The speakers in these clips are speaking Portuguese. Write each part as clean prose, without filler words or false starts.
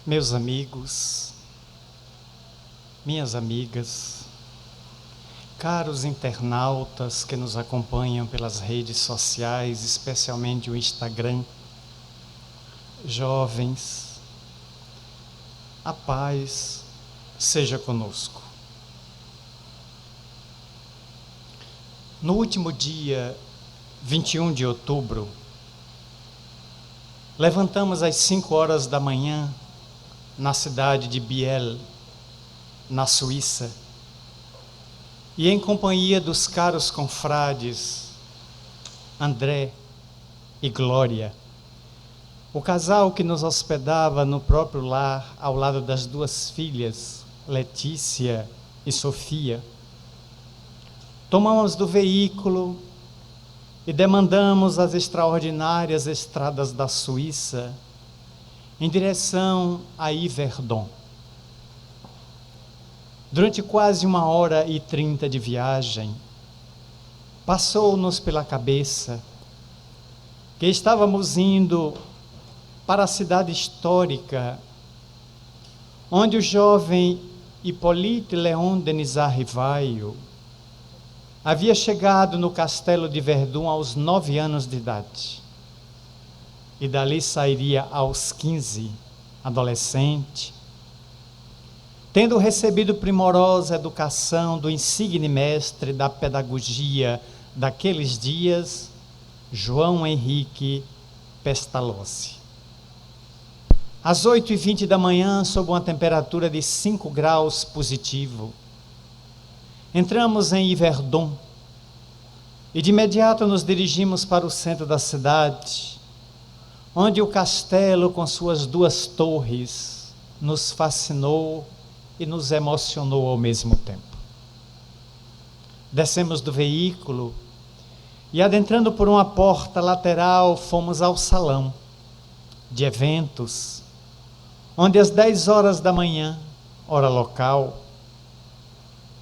Meus amigos, minhas amigas, caros internautas que nos acompanham pelas redes sociais, especialmente o Instagram, jovens, a paz seja conosco. No último dia 21 de outubro, levantamos às 5 horas da manhã na cidade de Biel, na Suíça, e em companhia dos caros confrades André e Glória, o casal que nos hospedava no próprio lar ao lado das duas filhas, Letícia e Sofia, tomamos do veículo e demandamos as extraordinárias estradas da Suíça em direção a Yverdon. Durante quase 1h30 de viagem, passou-nos pela cabeça que estávamos indo para a cidade histórica, onde o jovem Hippolyte Léon Denisard Rivaio havia chegado no castelo de Verdun aos 9 anos de idade. E dali sairia aos 15, adolescente, tendo recebido primorosa educação do insigne mestre da pedagogia daqueles dias, João Henrique Pestalozzi. Às 8h20 da manhã, sob uma temperatura de 5 graus positivo, entramos em Yverdon e de imediato nos dirigimos para o centro da cidade, onde o castelo com suas 2 torres nos fascinou e nos emocionou ao mesmo tempo. Descemos do veículo e, adentrando por uma porta lateral, fomos ao salão de eventos, onde às 10 horas da manhã, hora local,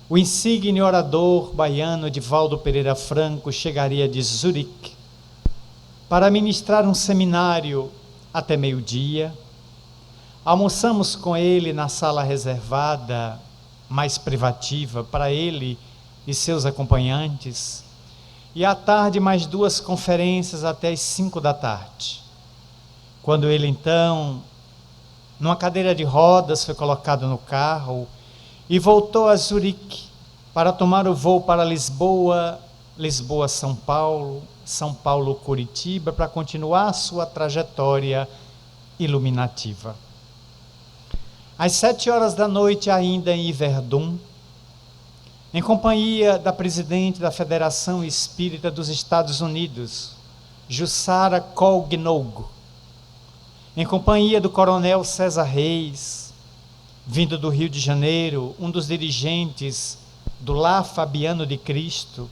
o insigne orador baiano Divaldo Pereira Franco chegaria de Zurique para ministrar um seminário até meio-dia. Almoçamos com ele na sala reservada, mais privativa, para ele e seus acompanhantes, e à tarde mais 2 conferências até as 5 da tarde, quando ele então, numa cadeira de rodas, foi colocado no carro e voltou a Zurique para tomar o voo para Lisboa, Lisboa-São Paulo, São Paulo-Curitiba, para continuar sua trajetória iluminativa. Às 7 horas da noite, ainda em Yverdon, em companhia da presidente da Federação Espírita dos Estados Unidos, Jussara Colgnogo, em companhia do coronel César Reis, vindo do Rio de Janeiro, um dos dirigentes do Lar Fabiano de Cristo,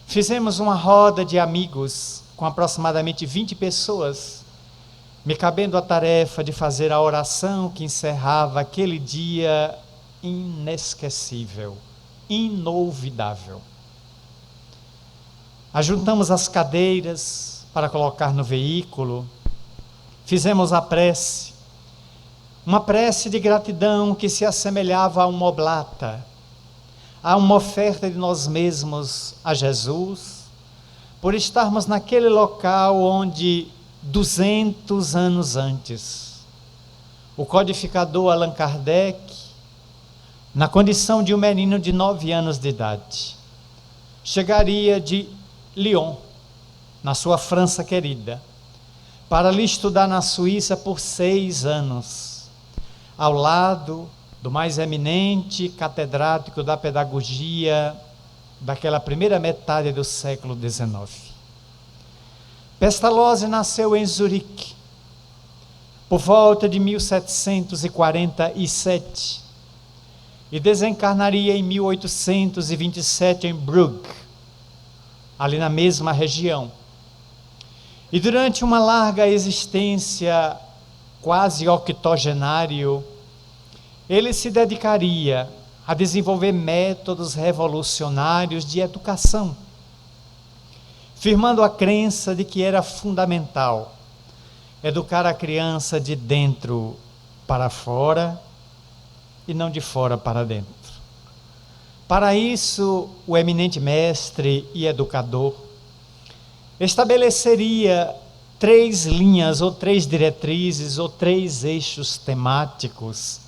fizemos uma roda de amigos com aproximadamente 20 pessoas, me cabendo a tarefa de fazer a oração que encerrava aquele dia inesquecível, inolvidável. Ajuntamos as cadeiras para colocar no veículo, fizemos a prece, uma prece de gratidão que se assemelhava a uma oblata, a uma oferta de nós mesmos a Jesus, por estarmos naquele local onde 200 anos antes, o codificador Allan Kardec, na condição de um menino de 9 anos de idade, chegaria de Lyon, na sua França querida, para ali estudar na Suíça por 6 anos, ao lado do mais eminente catedrático da pedagogia daquela primeira metade do século XIX. Pestalozzi nasceu em Zurique por volta de 1747 e desencarnaria em 1827 em Brugge, ali na mesma região. E durante uma larga existência, quase octogenário, ele se dedicaria a desenvolver métodos revolucionários de educação, firmando a crença de que era fundamental educar a criança de dentro para fora e não de fora para dentro. Para isso, o eminente mestre e educador estabeleceria 3 linhas, ou 3 diretrizes, ou 3 eixos temáticos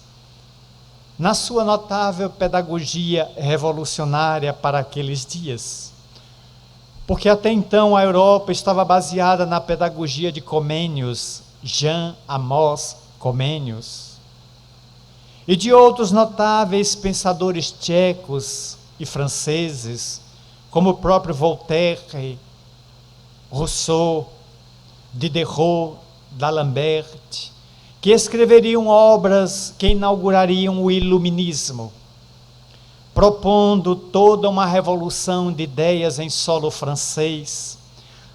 na sua notável pedagogia revolucionária para aqueles dias. Porque até então a Europa estava baseada na pedagogia de Comênios, Jean Amos Comênios, e de outros notáveis pensadores tchecos e franceses, como o próprio Voltaire, Rousseau, Diderot, D'Alembert, que escreveriam obras que inaugurariam o iluminismo, propondo toda uma revolução de ideias em solo francês,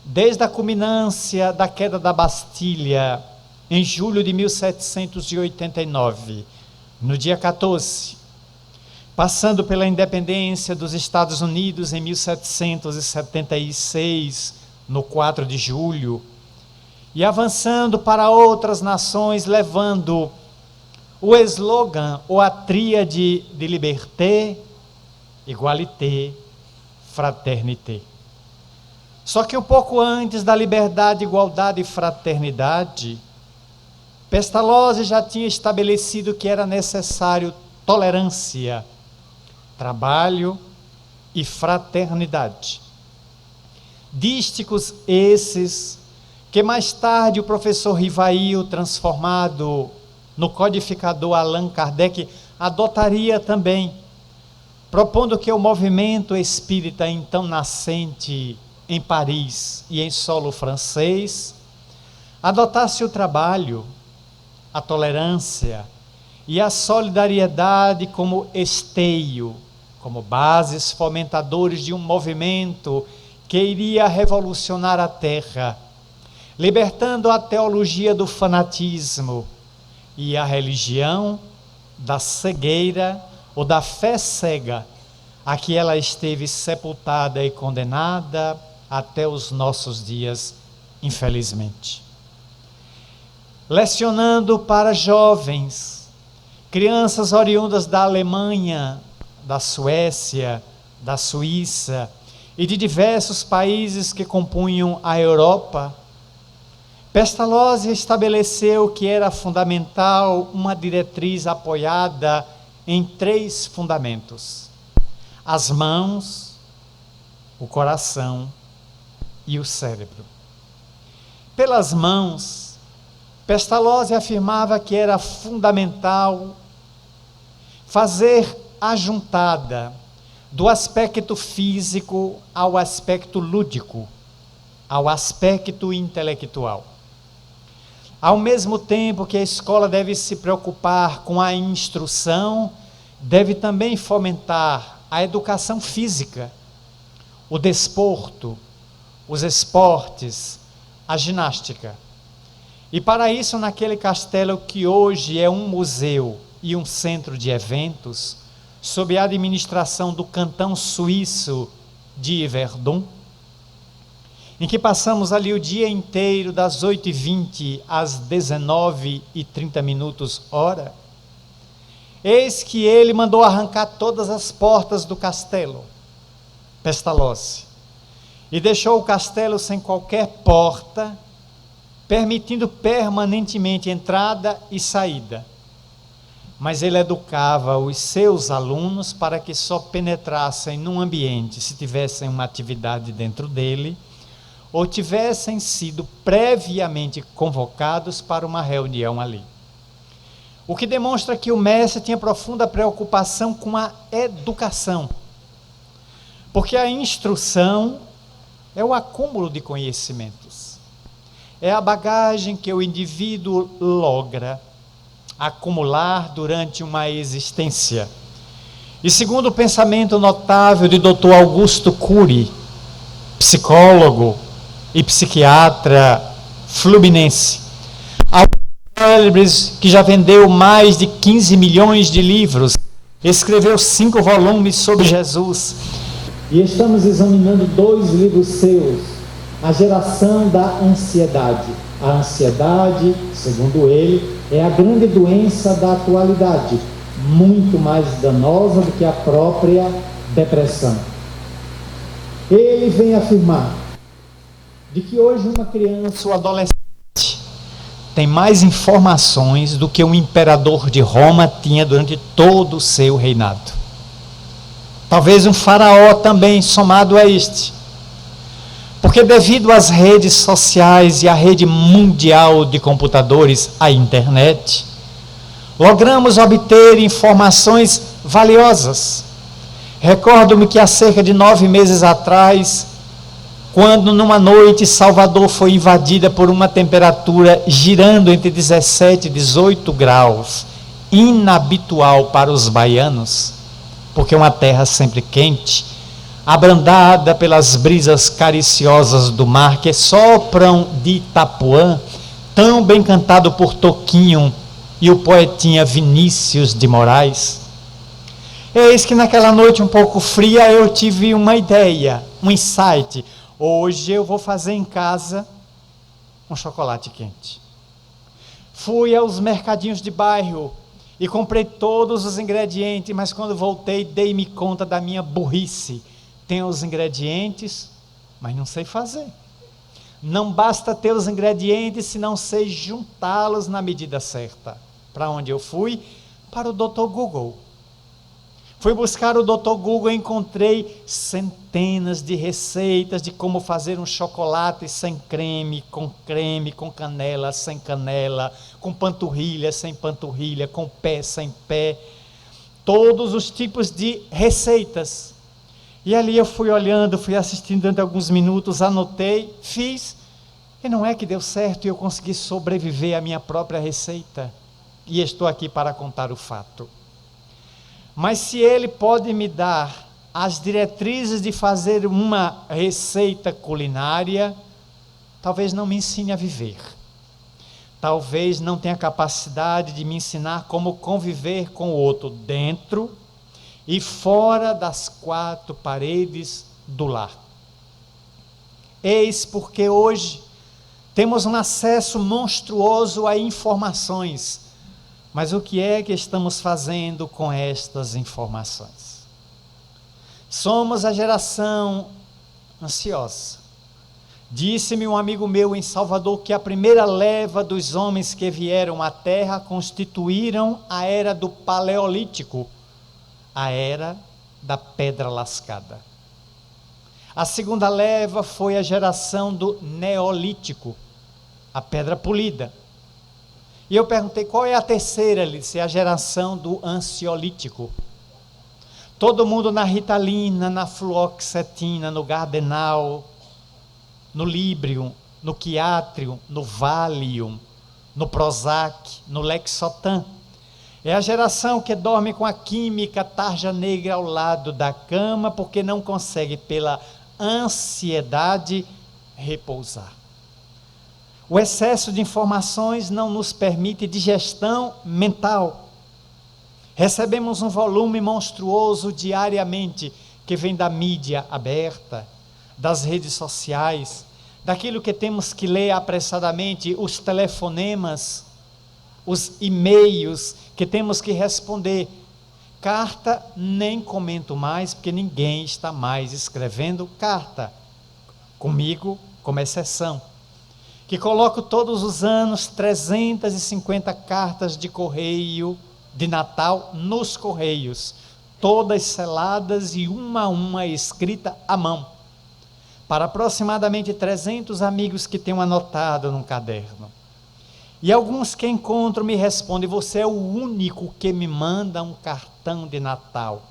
desde a culminância da queda da Bastilha, em julho de 1789, no dia 14, passando pela independência dos Estados Unidos em 1776, no 4 de julho, e avançando para outras nações, levando o slogan ou a tríade de liberté, égalité, fraternité. Só que um pouco antes da liberdade, igualdade e fraternidade, Pestalozzi já tinha estabelecido que era necessário tolerância, trabalho e fraternidade. Dísticos esses que mais tarde o professor Rivail, transformado no codificador Allan Kardec, adotaria também, propondo que o movimento espírita então nascente em Paris e em solo francês, adotasse o trabalho, a tolerância e a solidariedade como esteio, como bases fomentadores de um movimento que iria revolucionar a Terra, libertando a teologia do fanatismo e a religião da cegueira ou da fé cega, a que ela esteve sepultada e condenada até os nossos dias, infelizmente. Lecionando para jovens, crianças oriundas da Alemanha, da Suécia, da Suíça e de diversos países que compunham a Europa, Pestalozzi estabeleceu que era fundamental uma diretriz apoiada em 3 fundamentos: as mãos, o coração e o cérebro. Pelas mãos, Pestalozzi afirmava que era fundamental fazer a juntada do aspecto físico ao aspecto lúdico, ao aspecto intelectual. Ao mesmo tempo que a escola deve se preocupar com a instrução, deve também fomentar a educação física, o desporto, os esportes, a ginástica. E para isso, naquele castelo que hoje é um museu e um centro de eventos, sob a administração do cantão suíço de Yverdon, em que passamos ali o dia inteiro, das 8h20 às 19h30 hora, eis que ele mandou arrancar todas as portas do castelo, Pestalozzi, e deixou o castelo sem qualquer porta, permitindo permanentemente entrada e saída. Mas ele educava os seus alunos para que só penetrassem num ambiente se tivessem uma atividade dentro dele, ou tivessem sido previamente convocados para uma reunião ali. O que demonstra que o mestre tinha profunda preocupação com a educação, porque a instrução é o acúmulo de conhecimentos, é a bagagem que o indivíduo logra acumular durante uma existência. E segundo o pensamento notável de Dr. Augusto Cury, psicólogo e psiquiatra fluminense, que já vendeu mais de 15 milhões de livros, escreveu 5 volumes sobre Jesus, e estamos examinando 2 livros seus, a geração da ansiedade. A ansiedade, segundo ele, é a grande doença da atualidade, muito mais danosa do que a própria depressão. Ele vem afirmar de que hoje uma criança ou adolescente tem mais informações do que um imperador de Roma tinha durante todo o seu reinado. Talvez um faraó também somado a este. Porque devido às redes sociais e à rede mundial de computadores, a internet, logramos obter informações valiosas. Recordo-me que há cerca de 9 meses atrás, quando numa noite Salvador foi invadida por uma temperatura girando entre 17 e 18 graus, inabitual para os baianos, porque é uma terra sempre quente, abrandada pelas brisas cariciosas do mar que sopram de Itapuã, tão bem cantado por Toquinho e o poetinha Vinícius de Moraes. Eis que naquela noite um pouco fria eu tive uma ideia, um insight. Hoje eu vou fazer em casa um chocolate quente. Fui aos mercadinhos de bairro e comprei todos os ingredientes, mas quando voltei dei-me conta da minha burrice. Tenho os ingredientes, mas não sei fazer. Não basta ter os ingredientes se não sei juntá-los na medida certa. Para onde eu fui? Para o Dr. Google. Fui buscar o Dr. Google e encontrei centenas de receitas de como fazer um chocolate sem creme, com canela, sem canela, com panturrilha, sem panturrilha, com pé, sem pé. Todos os tipos de receitas. E ali eu fui olhando, fui assistindo durante alguns minutos, anotei, fiz. E não é que deu certo e eu consegui sobreviver à minha própria receita. E estou aqui para contar o fato. Mas se ele pode me dar as diretrizes de fazer uma receita culinária, talvez não me ensine a viver. Talvez não tenha capacidade de me ensinar como conviver com o outro dentro e fora das 4 paredes do lar. Eis porque hoje temos um acesso monstruoso a informações. Mas o que é que estamos fazendo com estas informações? Somos a geração ansiosa. Disse-me um amigo meu em Salvador que a primeira leva dos homens que vieram à Terra constituíram a era do Paleolítico, a era da pedra lascada. A segunda leva foi a geração do Neolítico, a pedra polida. E eu perguntei, qual é a terceira? Ele disse, a geração do ansiolítico. Todo mundo na Ritalina, na fluoxetina, no Gardenal, no Librium, no Quiatrium, no Valium, no Prozac, no Lexotan. É a geração que dorme com a química tarja negra ao lado da cama, porque não consegue, pela ansiedade, repousar. O excesso de informações não nos permite digestão mental. Recebemos um volume monstruoso diariamente, que vem da mídia aberta, das redes sociais, daquilo que temos que ler apressadamente, os telefonemas, os e-mails que temos que responder. Carta nem comento mais, porque ninguém está mais escrevendo carta. Comigo, como exceção. Que coloco todos os anos 350 cartas de correio de Natal nos correios, todas seladas e uma a uma escrita à mão, para aproximadamente 300 amigos que tenho anotado num caderno. E alguns que encontro me respondem, você é o único que me manda um cartão de Natal.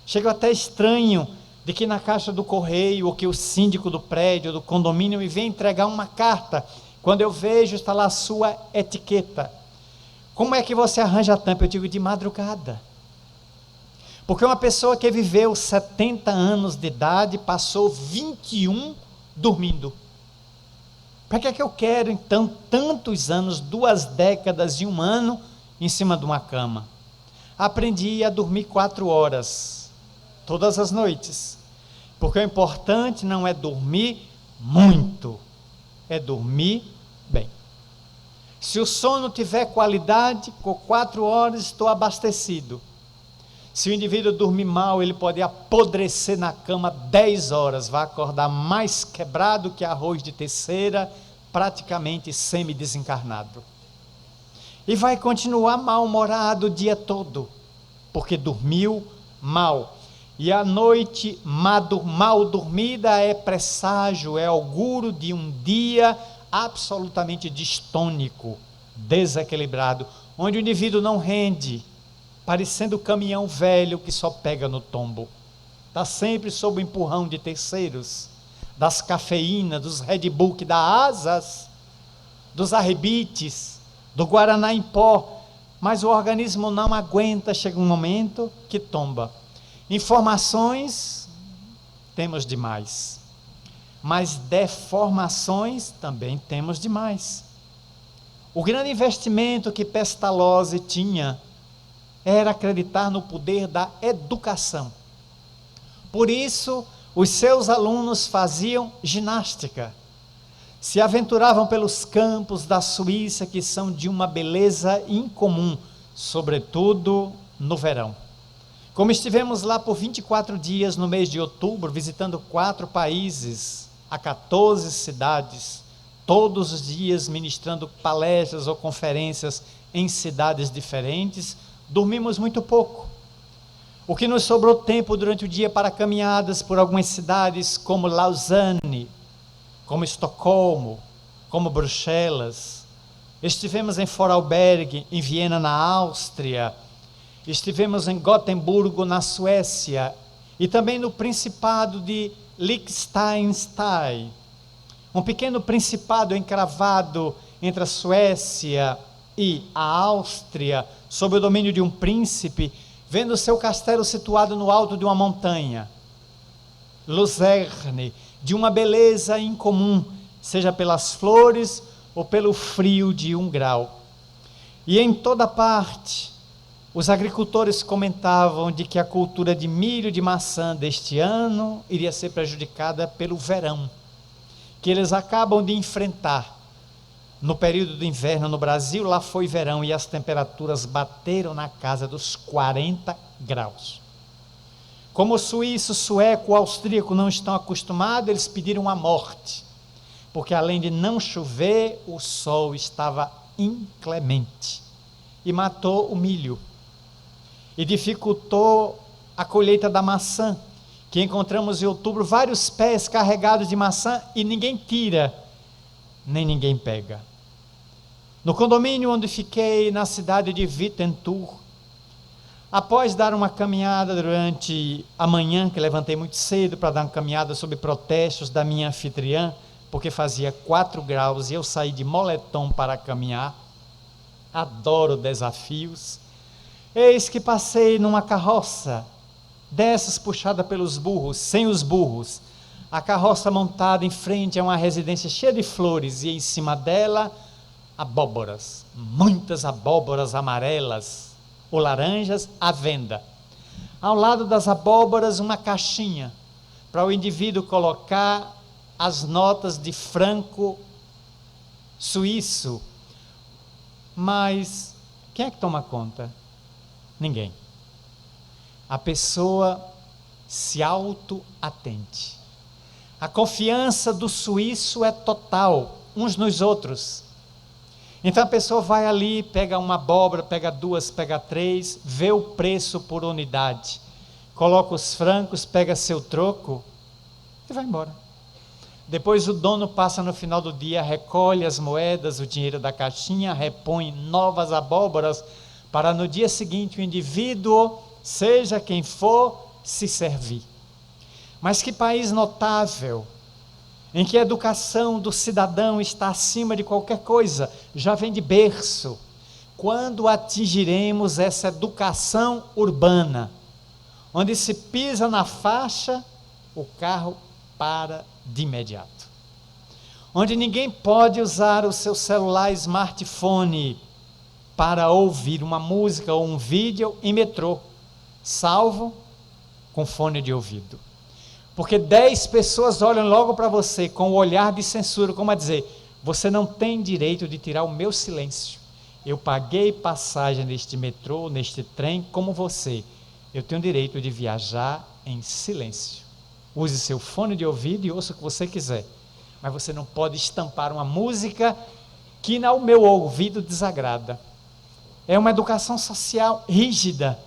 Chego até estranho de que na caixa do correio, ou que o síndico do prédio, do condomínio, me vem entregar uma carta, quando eu vejo, está lá a sua etiqueta. Como é que você arranja a tampa? Eu digo, de madrugada. Porque uma pessoa que viveu 70 anos de idade, passou 21 dormindo. Para que é que eu quero, então, tantos anos, 2 décadas e 1 ano, em cima de uma cama? Aprendi a dormir 4 horas, todas as noites, porque o importante não é dormir muito é dormir bem. Se o sono tiver qualidade, com 4 horas estou abastecido. Se o indivíduo dormir mal, ele pode apodrecer na cama 10 horas, vai acordar mais quebrado que arroz de terceira, praticamente semi-desencarnado. E vai continuar mal-humorado o dia todo, porque dormiu mal. E a noite mal dormida é presságio, é auguro de um dia absolutamente distônico, desequilibrado, onde o indivíduo não rende, parecendo caminhão velho que só pega no tombo. Está sempre sob o empurrão de terceiros, das cafeínas, dos Red Bull que dá asas, dos arrebites, do Guaraná em pó, mas o organismo não aguenta, chega um momento que tomba. Informações temos demais, mas deformações também temos demais. O grande investimento que Pestalozzi tinha era acreditar no poder da educação. Por isso, os seus alunos faziam ginástica, se aventuravam pelos campos da Suíça, que são de uma beleza incomum, sobretudo no verão. Como estivemos lá por 24 dias no mês de outubro, visitando 4 países, a 14 cidades, todos os dias ministrando palestras ou conferências em cidades diferentes, dormimos muito pouco. O que nos sobrou tempo durante o dia para caminhadas por algumas cidades como Lausanne, como Estocolmo, como Bruxelas. Estivemos em Vorarlberg, em Viena, na Áustria. Estivemos em Gotemburgo, na Suécia, e também no Principado de Liechtenstein, um pequeno principado encravado entre a Suécia e a Áustria, sob o domínio de um príncipe, vendo seu castelo situado no alto de uma montanha. Luzerne, de uma beleza incomum, seja pelas flores ou pelo frio de 1 grau. E em toda parte, os agricultores comentavam de que a cultura de milho e de maçã deste ano iria ser prejudicada pelo verão, que eles acabam de enfrentar. No período do inverno no Brasil, lá foi verão e as temperaturas bateram na casa dos 40 graus. Como o suíço, sueco, o austríaco não estão acostumados, eles pediram a morte, porque além de não chover, o sol estava inclemente e matou o milho e dificultou a colheita da maçã, que encontramos em outubro vários pés carregados de maçã e ninguém tira, nem ninguém pega. No condomínio onde fiquei, na cidade de Wittenthur, após dar uma caminhada durante a manhã, que levantei muito cedo para dar uma caminhada sob protestos da minha anfitriã, porque fazia 4 graus e eu saí de moletom para caminhar, adoro desafios, eis que passei numa carroça, dessas puxada pelos burros, sem os burros, a carroça montada em frente a uma residência cheia de flores e em cima dela, abóboras, muitas abóboras amarelas ou laranjas à venda. Ao lado das abóboras, uma caixinha para o indivíduo colocar as notas de franco suíço. Mas quem é que toma conta? Ninguém. A pessoa se auto-atende. A confiança do suíço é total, uns nos outros. Então a pessoa vai ali, pega uma abóbora, pega 2, pega 3, vê o preço por unidade, coloca os francos, pega seu troco e vai embora. Depois o dono passa no final do dia, recolhe as moedas, o dinheiro da caixinha, repõe novas abóboras, para no dia seguinte o indivíduo, seja quem for, se servir. Mas que país notável, em que a educação do cidadão está acima de qualquer coisa, já vem de berço. Quando atingiremos essa educação urbana, onde se pisa na faixa, o carro para de imediato. Onde ninguém pode usar o seu celular smartphone para ouvir uma música ou um vídeo em metrô, salvo com fone de ouvido. Porque 10 pessoas olham logo para você com o olhar de censura, como a dizer, você não tem direito de tirar o meu silêncio. Eu paguei passagem neste metrô, neste trem, como você. Eu tenho direito de viajar em silêncio. Use seu fone de ouvido e ouça o que você quiser. Mas você não pode estampar uma música que ao meu ouvido desagrada. É uma educação social rígida,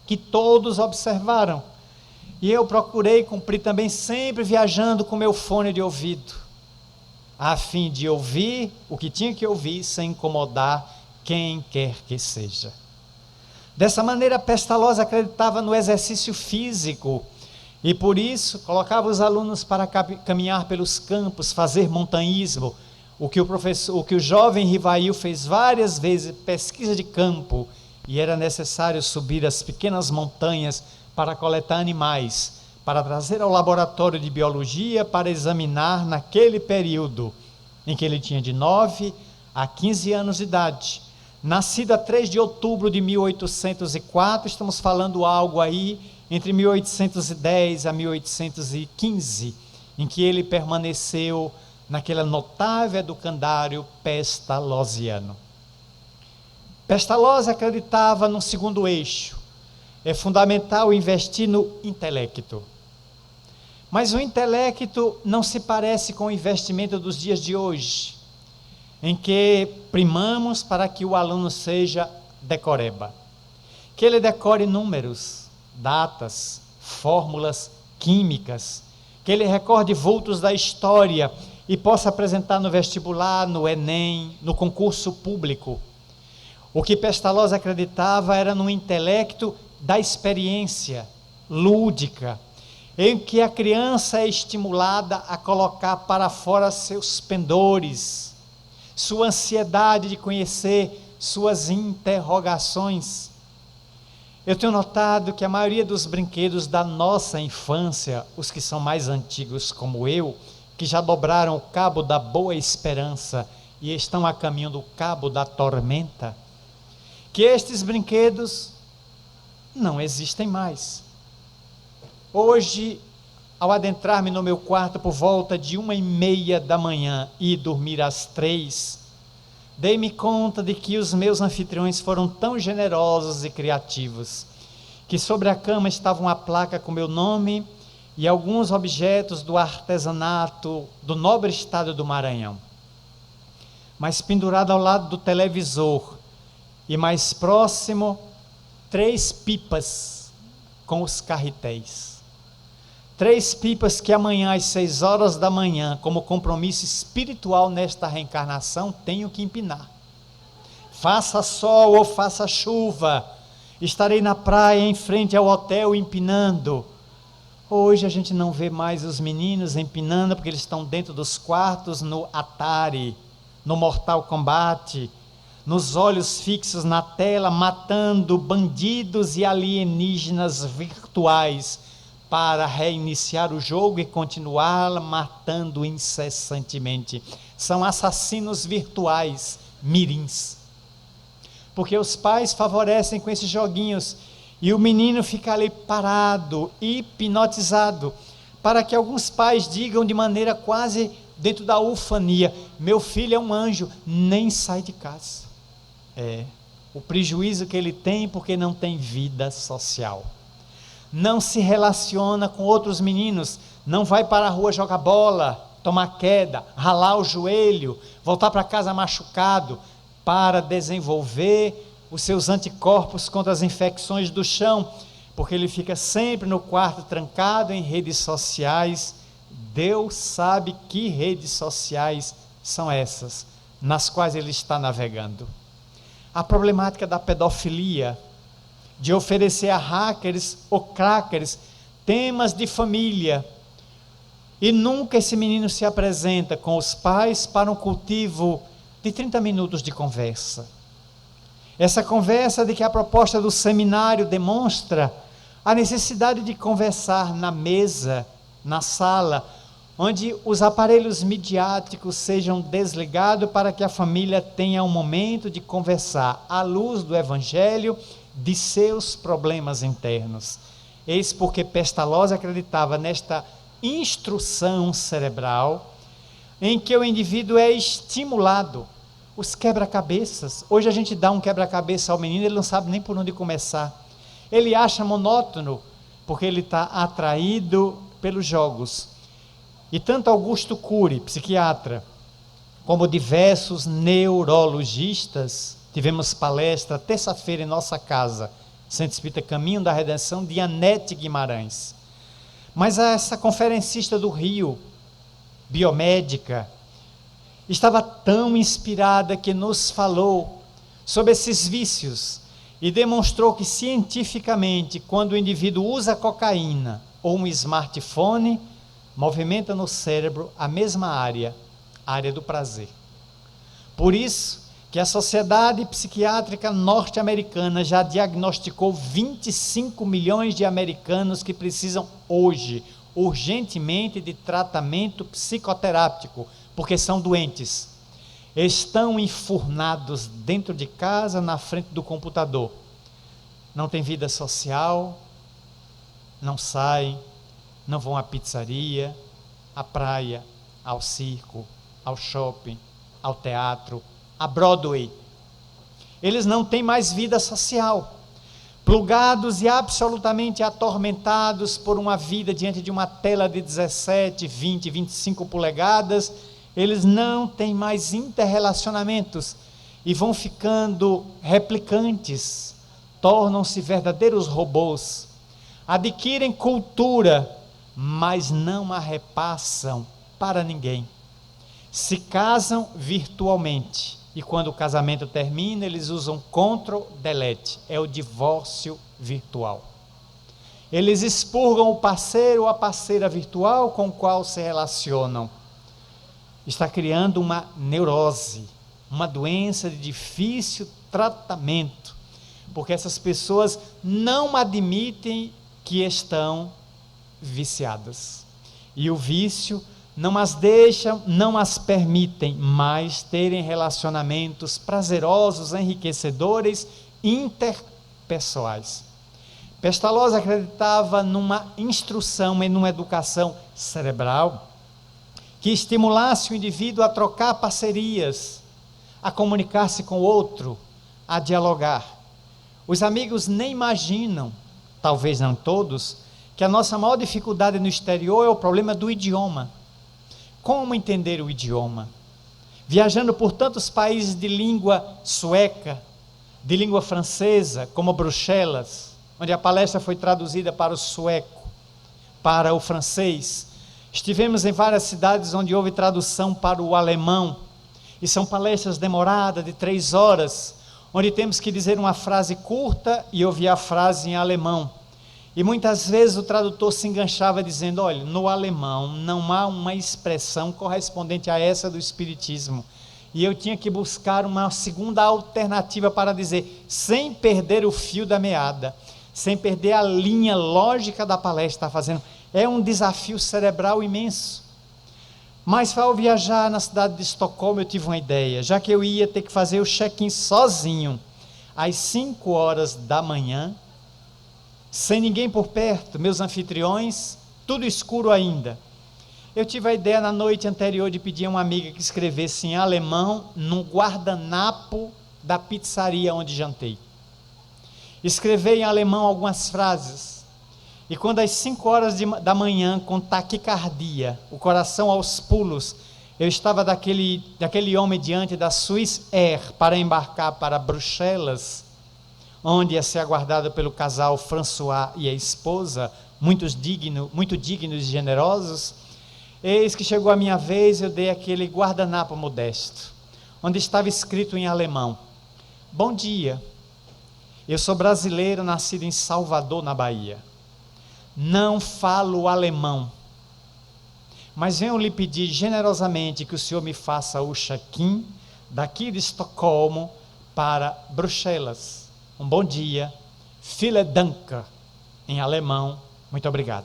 que todos observaram. E eu procurei cumprir também, sempre viajando com meu fone de ouvido, a fim de ouvir o que tinha que ouvir, sem incomodar quem quer que seja. Dessa maneira, Pestalozzi acreditava no exercício físico, e por isso colocava os alunos para caminhar pelos campos, fazer montanhismo, o que o jovem Rivail fez várias vezes, pesquisa de campo, e era necessário subir as pequenas montanhas para coletar animais, para trazer ao laboratório de biologia para examinar naquele período em que ele tinha de 9 a 15 anos de idade. Nascido a 3 de outubro de 1804, estamos falando algo aí entre 1810 a 1815, em que ele permaneceu naquele notável educandário pestalozziano. Pestalozzi acreditava no segundo eixo. É fundamental investir no intelecto. Mas o intelecto não se parece com o investimento dos dias de hoje, em que primamos para que o aluno seja decoreba. Que ele decore números, datas, fórmulas químicas, que ele recorde vultos da história e possa apresentar no vestibular, no Enem, no concurso público. O que Pestalozzi acreditava era no intelecto da experiência lúdica, em que a criança é estimulada a colocar para fora seus pendores, sua ansiedade de conhecer, suas interrogações. Eu tenho notado que a maioria dos brinquedos da nossa infância, os que são mais antigos como eu, que já dobraram o cabo da boa esperança e estão a caminho do cabo da tormenta, que estes brinquedos não existem mais. Hoje, ao adentrar-me no meu quarto por volta de 1h30 da manhã e dormir às 3, dei-me conta de que os meus anfitriões foram tão generosos e criativos, que sobre a cama estava uma placa com meu nome e alguns objetos do artesanato do nobre estado do Maranhão. Mas pendurado ao lado do televisor e mais próximo, 3 pipas com os carretéis. 3 pipas que amanhã às 6 horas da manhã, como compromisso espiritual nesta reencarnação, tenho que empinar. Faça sol ou faça chuva, estarei na praia em frente ao hotel empinando. Hoje a gente não vê mais os meninos empinando porque eles estão dentro dos quartos no Atari, no Mortal Kombat, nos olhos fixos na tela, matando bandidos e alienígenas virtuais para reiniciar o jogo e continuar matando incessantemente. São assassinos virtuais, mirins. Porque os pais favorecem com esses joguinhos e o menino fica ali parado, hipnotizado, para que alguns pais digam de maneira quase dentro da ufania: meu filho é um anjo, nem sai de casa. O prejuízo que ele tem porque não tem vida social. Não se relaciona com outros meninos, não vai para a rua jogar bola, tomar queda, ralar o joelho, voltar para casa machucado, para desenvolver os seus anticorpos contra as infecções do chão, porque ele fica sempre no quarto trancado em redes sociais. Deus sabe que redes sociais são essas, nas quais ele está navegando. A problemática da pedofilia, de oferecer a hackers ou crackers temas de família, e nunca esse menino se apresenta com os pais para um cultivo de 30 minutos de conversa. Essa conversa de que a proposta do seminário demonstra a necessidade de conversar na mesa, na sala, onde os aparelhos midiáticos sejam desligados para que a família tenha um momento de conversar à luz do Evangelho de seus problemas internos. Eis porque Pestalozzi acreditava nesta instrução cerebral em que o indivíduo é estimulado. Os quebra-cabeças, hoje a gente dá um quebra-cabeça ao menino, ele não sabe nem por onde começar. Ele acha monótono, porque ele está atraído pelos jogos. E tanto Augusto Cury, psiquiatra, como diversos neurologistas, tivemos palestra terça-feira em nossa casa, Centro Espírita Caminho da Redenção, de Anete Guimarães. Mas essa conferencista do Rio, biomédica, estava tão inspirada que nos falou sobre esses vícios e demonstrou que cientificamente, quando o indivíduo usa cocaína ou um smartphone, movimenta no cérebro a mesma área, a área do prazer. Por isso que a Sociedade Psiquiátrica Norte-Americana já diagnosticou 25 milhões de americanos que precisam hoje, urgentemente, de tratamento psicoterápico, porque são doentes. Estão enfurnados dentro de casa, na frente do computador. Não tem vida social, não saem, não vão à pizzaria, à praia, ao circo, ao shopping, ao teatro, a Broadway. Eles não têm mais vida social, plugados e absolutamente atormentados por uma vida diante de uma tela de 17, 20, 25 polegadas, eles não têm mais interrelacionamentos e vão ficando replicantes, tornam-se verdadeiros robôs, adquirem cultura, mas não a repassam para ninguém. Se casam virtualmente e quando o casamento termina, eles usam Ctrl+Delete, é o divórcio virtual. Eles expurgam o parceiro ou a parceira virtual com o qual se relacionam. Está criando uma neurose, uma doença de difícil tratamento, porque essas pessoas não admitem que estão viciadas. E o vício não as deixa, não as permitem mais terem relacionamentos prazerosos, enriquecedores, interpessoais. Pestalozzi acreditava numa instrução e numa educação cerebral que estimulasse o indivíduo a trocar parcerias, a comunicar-se com o outro, a dialogar. Os amigos nem imaginam, talvez não todos, que a nossa maior dificuldade no exterior é o problema do idioma. Como entender o idioma? Viajando por tantos países de língua sueca, de língua francesa, como Bruxelas, onde a palestra foi traduzida para o sueco, para o francês. Estivemos em várias cidades onde houve tradução para o alemão, e são palestras demoradas de 3 horas, onde temos que dizer uma frase curta e ouvir a frase em alemão. E muitas vezes o tradutor se enganchava dizendo, olha, no alemão não há uma expressão correspondente a essa do Espiritismo. E eu tinha que buscar uma segunda alternativa para dizer, sem perder o fio da meada, sem perder a linha lógica da palestra que está fazendo. É um desafio cerebral imenso. Mas ao viajar na cidade de Estocolmo eu tive uma ideia, já que eu ia ter que fazer o check-in sozinho, às 5 horas da manhã, sem ninguém por perto, meus anfitriões, tudo escuro ainda. Eu tive a ideia na noite anterior de pedir a uma amiga que escrevesse em alemão no guardanapo da pizzaria onde jantei. Escrevi em alemão algumas frases. E quando às 5 horas da manhã, com taquicardia, o coração aos pulos, eu estava daquele homem diante da Swiss Air para embarcar para Bruxelas, onde ia ser aguardado pelo casal François e a esposa, muito dignos e generosos. Eis que chegou a minha vez, eu dei aquele guardanapo modesto, onde estava escrito em alemão, bom dia, eu sou brasileiro, nascido em Salvador, na Bahia, não falo alemão, mas venho lhe pedir generosamente que o senhor me faça o check-in daqui de Estocolmo para Bruxelas. Um bom dia, vielen Dank, em alemão, muito obrigado.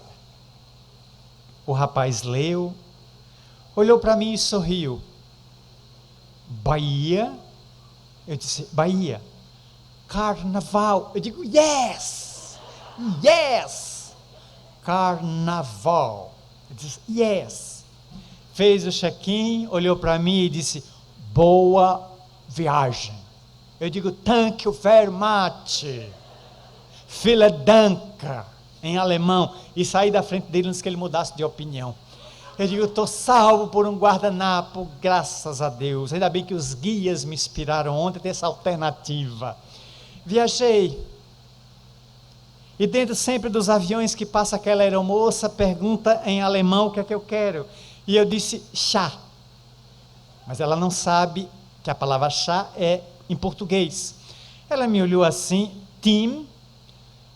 O rapaz leu, olhou para mim e sorriu. Bahia? Eu disse, Bahia. Carnaval. Eu digo, yes, yes. carnaval. Ele disse, yes. Fez o check-in, olhou para mim e disse, boa viagem. Eu digo, thank you very much. Vielen Dank, em alemão. E saí da frente dele antes que ele mudasse de opinião. Eu digo, estou salvo por um guardanapo, graças a Deus. Ainda bem que os guias me inspiraram ontem a ter essa alternativa. Viajei. E dentro sempre dos aviões que passa aquela aeromoça, pergunta em alemão o que é que eu quero. E eu disse, chá. Mas ela não sabe que a palavra chá é em português. Ela me olhou assim, Tim.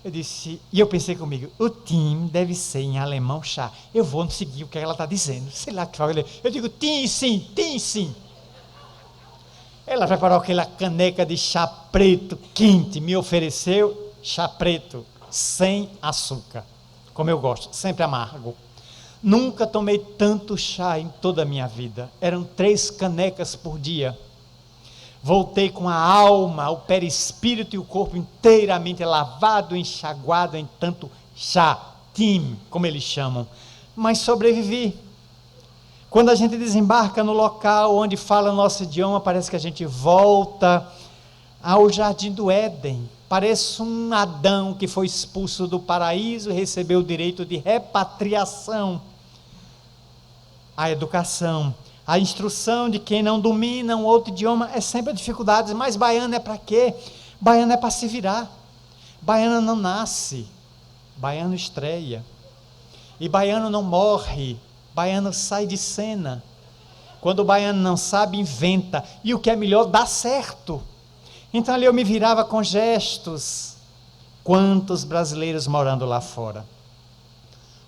Eu disse, e eu pensei comigo, o Tim deve ser em alemão chá. Eu vou seguir o que ela está dizendo. Sei lá o que fala. Eu digo, Tim sim, Tim sim. Ela preparou aquela caneca de chá preto quente, me ofereceu chá preto, sem açúcar, como eu gosto, sempre amargo. Nunca tomei tanto chá em toda a minha vida. Eram 3 canecas por dia. Voltei com a alma, o perispírito e o corpo inteiramente lavado, enxaguado em tanto chá, Tim, como eles chamam. Mas sobrevivi. Quando a gente desembarca no local onde fala o nosso idioma, parece que a gente volta ao jardim do Éden. Parece um Adão que foi expulso do paraíso e recebeu o direito de repatriação. A educação, a instrução de quem não domina um outro idioma é sempre a dificuldade. Mas baiano é para quê? Baiano é para se virar. Baiano não nasce, baiano estreia. E baiano não morre, baiano sai de cena. Quando o baiano não sabe, inventa. E o que é melhor, dá certo. Então ali eu me virava com gestos. Quantos brasileiros morando lá fora?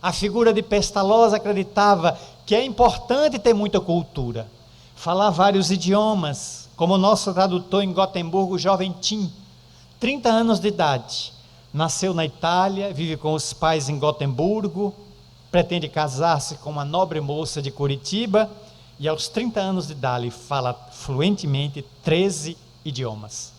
A figura de Pestalozzi acreditava que é importante ter muita cultura, falar vários idiomas, como o nosso tradutor em Gotemburgo, o jovem Tim, 30 anos de idade, nasceu na Itália, vive com os pais em Gotemburgo, pretende casar-se com uma nobre moça de Curitiba, e aos 30 anos de idade fala fluentemente 13 idiomas.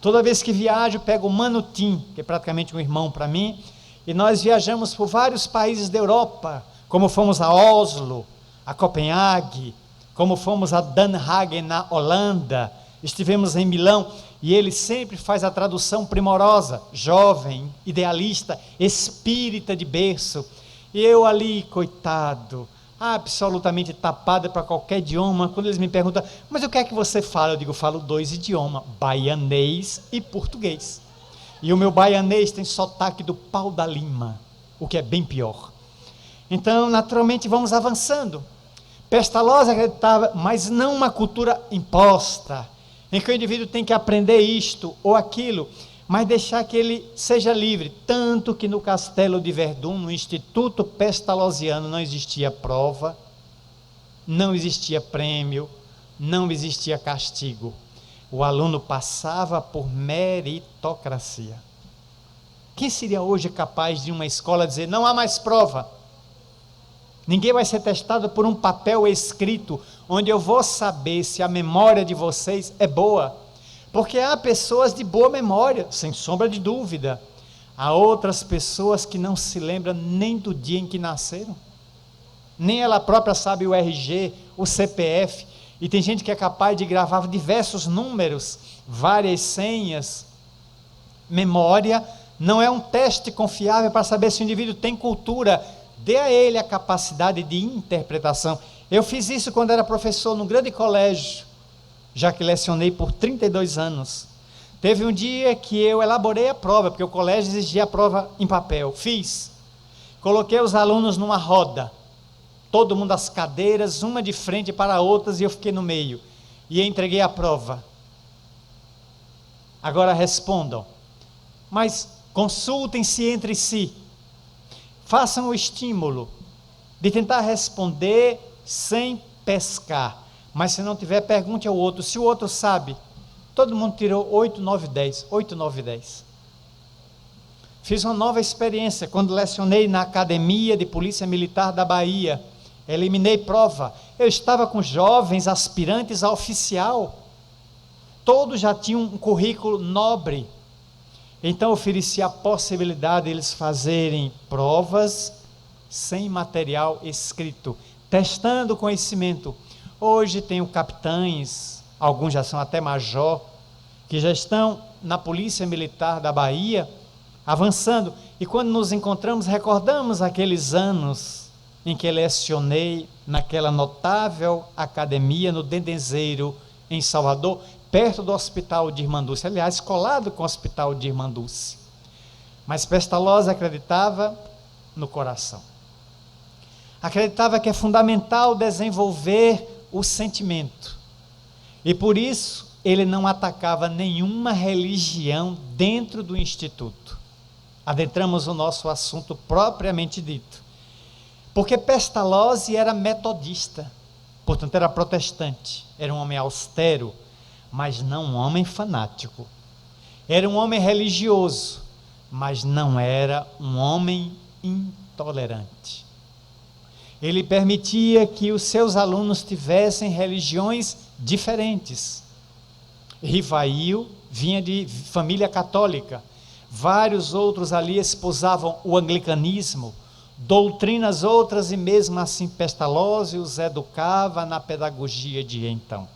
Toda vez que viajo, pego o Mano Tim, que é praticamente um irmão para mim, e nós viajamos por vários países da Europa, como fomos a Oslo, a Copenhague, como fomos a Den Haag na Holanda, estivemos em Milão, e ele sempre faz a tradução primorosa, jovem, idealista, espírita de berço, e eu ali, coitado, absolutamente tapado para qualquer idioma. Quando eles me perguntam, mas o que é que você fala? Eu digo, falo 2 idiomas, baianês e português. E o meu baianês tem sotaque do pau da lima, o que é bem pior. Então, naturalmente, vamos avançando. Pestalozzi acreditava, mas não uma cultura imposta, em que o indivíduo tem que aprender isto ou aquilo, mas deixar que ele seja livre. Tanto que no Castelo de Verdun, no Instituto Pestalozziano, não existia prova, não existia prêmio, não existia castigo. O aluno passava por meritocracia. Quem seria hoje capaz de uma escola dizer, não há mais prova? Ninguém vai ser testado por um papel escrito, onde eu vou saber se a memória de vocês é boa. Porque há pessoas de boa memória, sem sombra de dúvida. Há outras pessoas que não se lembram nem do dia em que nasceram. Nem ela própria sabe o RG, o CPF. E tem gente que é capaz de gravar diversos números, várias senhas. Memória não é um teste confiável para saber se o indivíduo tem cultura. Dê a ele a capacidade de interpretação. Eu fiz isso quando era professor num grande colégio, já que lecionei por 32 anos. Teve um dia que eu elaborei a prova, porque o colégio exigia a prova em papel. Fiz. Coloquei os alunos numa roda. Todo mundo às cadeiras, uma de frente para outras, e eu fiquei no meio. E entreguei a prova. Agora respondam. Mas consultem-se entre si. Façam o estímulo de tentar responder sem pescar. Mas se não tiver, pergunte ao outro. Se o outro sabe, todo mundo tirou 8, 9, 10. 8, 9, 10. Fiz uma nova experiência quando lecionei na Academia de Polícia Militar da Bahia. Eliminei prova. Eu estava com jovens aspirantes a oficial. Todos já tinham um currículo nobre. Então oferecia a possibilidade de eles fazerem provas sem material escrito, testando o conhecimento. Hoje tenho capitães, alguns já são até major, que já estão na Polícia Militar da Bahia, avançando, e quando nos encontramos, recordamos aqueles anos em que lecionei naquela notável academia no Dendenzeiro, em Salvador, perto do Hospital de Irmã Dulce, aliás, colado com o Hospital de Irmã Dulce. Mas Pestalozzi acreditava no coração. Acreditava que é fundamental desenvolver o sentimento. E por isso, ele não atacava nenhuma religião dentro do Instituto. Adentramos o nosso assunto propriamente dito. Porque Pestalozzi era metodista, portanto era protestante, era um homem austero, mas não um homem fanático. Era um homem religioso, mas não era um homem intolerante. Ele permitia que os seus alunos tivessem religiões diferentes. Rivail vinha de família católica, vários outros ali esposavam o anglicanismo, doutrinas outras, e mesmo assim Pestalozzi os educava na pedagogia de então.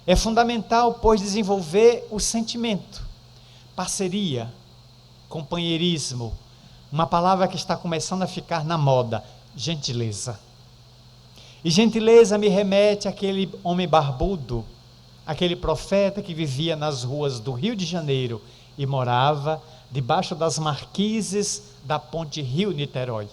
É fundamental, pois, desenvolver o sentimento, parceria, companheirismo, uma palavra que está começando a ficar na moda, gentileza. E gentileza me remete àquele homem barbudo, aquele profeta que vivia nas ruas do Rio de Janeiro e morava debaixo das marquises da ponte Rio-Niterói.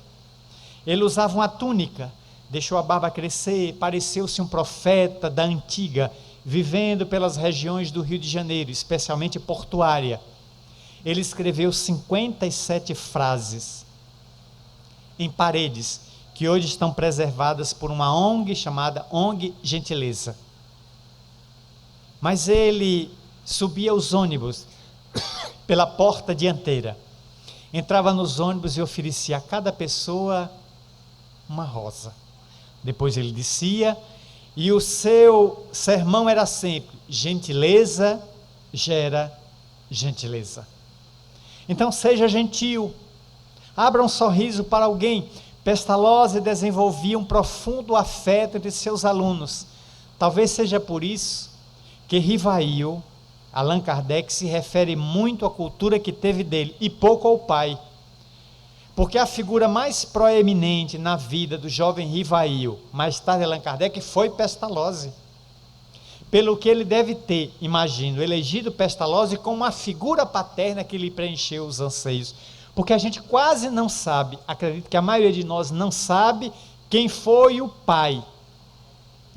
Ele usava uma túnica, deixou a barba crescer, pareceu-se um profeta da antiga, vivendo pelas regiões do Rio de Janeiro, especialmente portuária. Ele escreveu 57 frases em paredes, que hoje estão preservadas por uma ONG chamada ONG Gentileza. Mas ele subia os ônibus pela porta dianteira, entrava nos ônibus e oferecia a cada pessoa uma rosa. Depois ele descia, e o seu sermão era sempre: gentileza gera gentileza. Então seja gentil, abra um sorriso para alguém. Pestalozzi desenvolvia um profundo afeto entre seus alunos. Talvez seja por isso que Rivail, Allan Kardec, se refere muito à cultura que teve dele e pouco ao pai. Porque a figura mais proeminente na vida do jovem Rivail, mais tarde Allan Kardec, foi Pestalozzi. Pelo que ele deve ter, imagino, elegido Pestalozzi como uma figura paterna que lhe preencheu os anseios. Porque a gente quase não sabe, acredito que a maioria de nós não sabe, quem foi o pai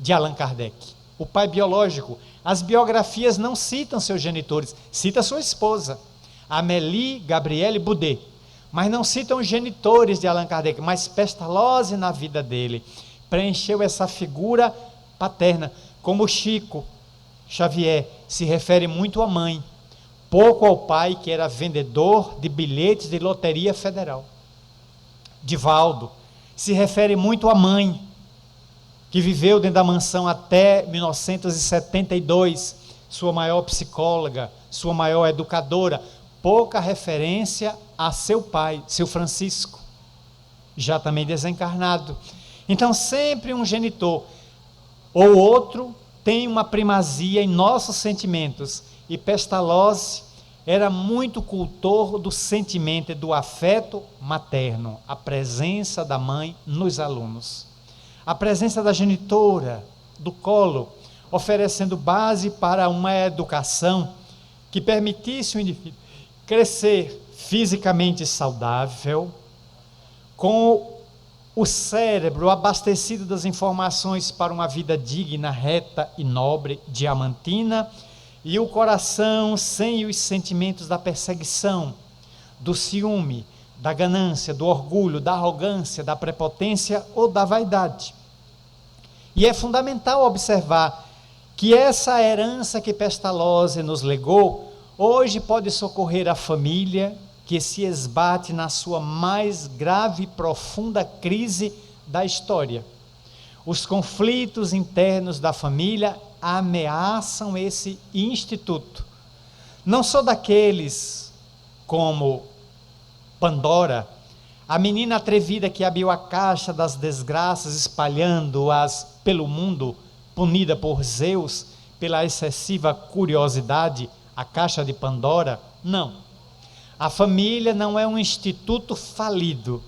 de Allan Kardec. O pai biológico. As biografias não citam seus genitores, cita sua esposa, Amélie Gabrielle Boudet, mas não citam os genitores de Allan Kardec. Mas Pestalozzi, na vida dele, preencheu essa figura paterna, como Chico Xavier se refere muito à mãe, pouco ao pai, que era vendedor de bilhetes de loteria federal. Divaldo se refere muito à mãe, que viveu dentro da mansão até 1972, sua maior psicóloga, sua maior educadora. Pouca referência a seu pai, seu Francisco, já também desencarnado. Então sempre um genitor ou outro tem uma primazia em nossos sentimentos, e Pestalozzi era muito cultor do sentimento e do afeto materno, a presença da mãe nos alunos, a presença da genitora, do colo, oferecendo base para uma educação que permitisse o indivíduo crescer fisicamente saudável, com o cérebro abastecido das informações para uma vida digna, reta e nobre, diamantina, e o coração sem os sentimentos da perseguição, do ciúme, da ganância, do orgulho, da arrogância, da prepotência ou da vaidade. E é fundamental observar que essa herança que Pestalozzi nos legou, hoje pode socorrer a família que se esbate na sua mais grave e profunda crise da história. Os conflitos internos da família ameaçam esse instituto. Não só daqueles como Pandora, a menina atrevida que abriu a caixa das desgraças, espalhando-as pelo mundo, punida por Zeus pela excessiva curiosidade, a caixa de Pandora? Não. A família não é um instituto falido,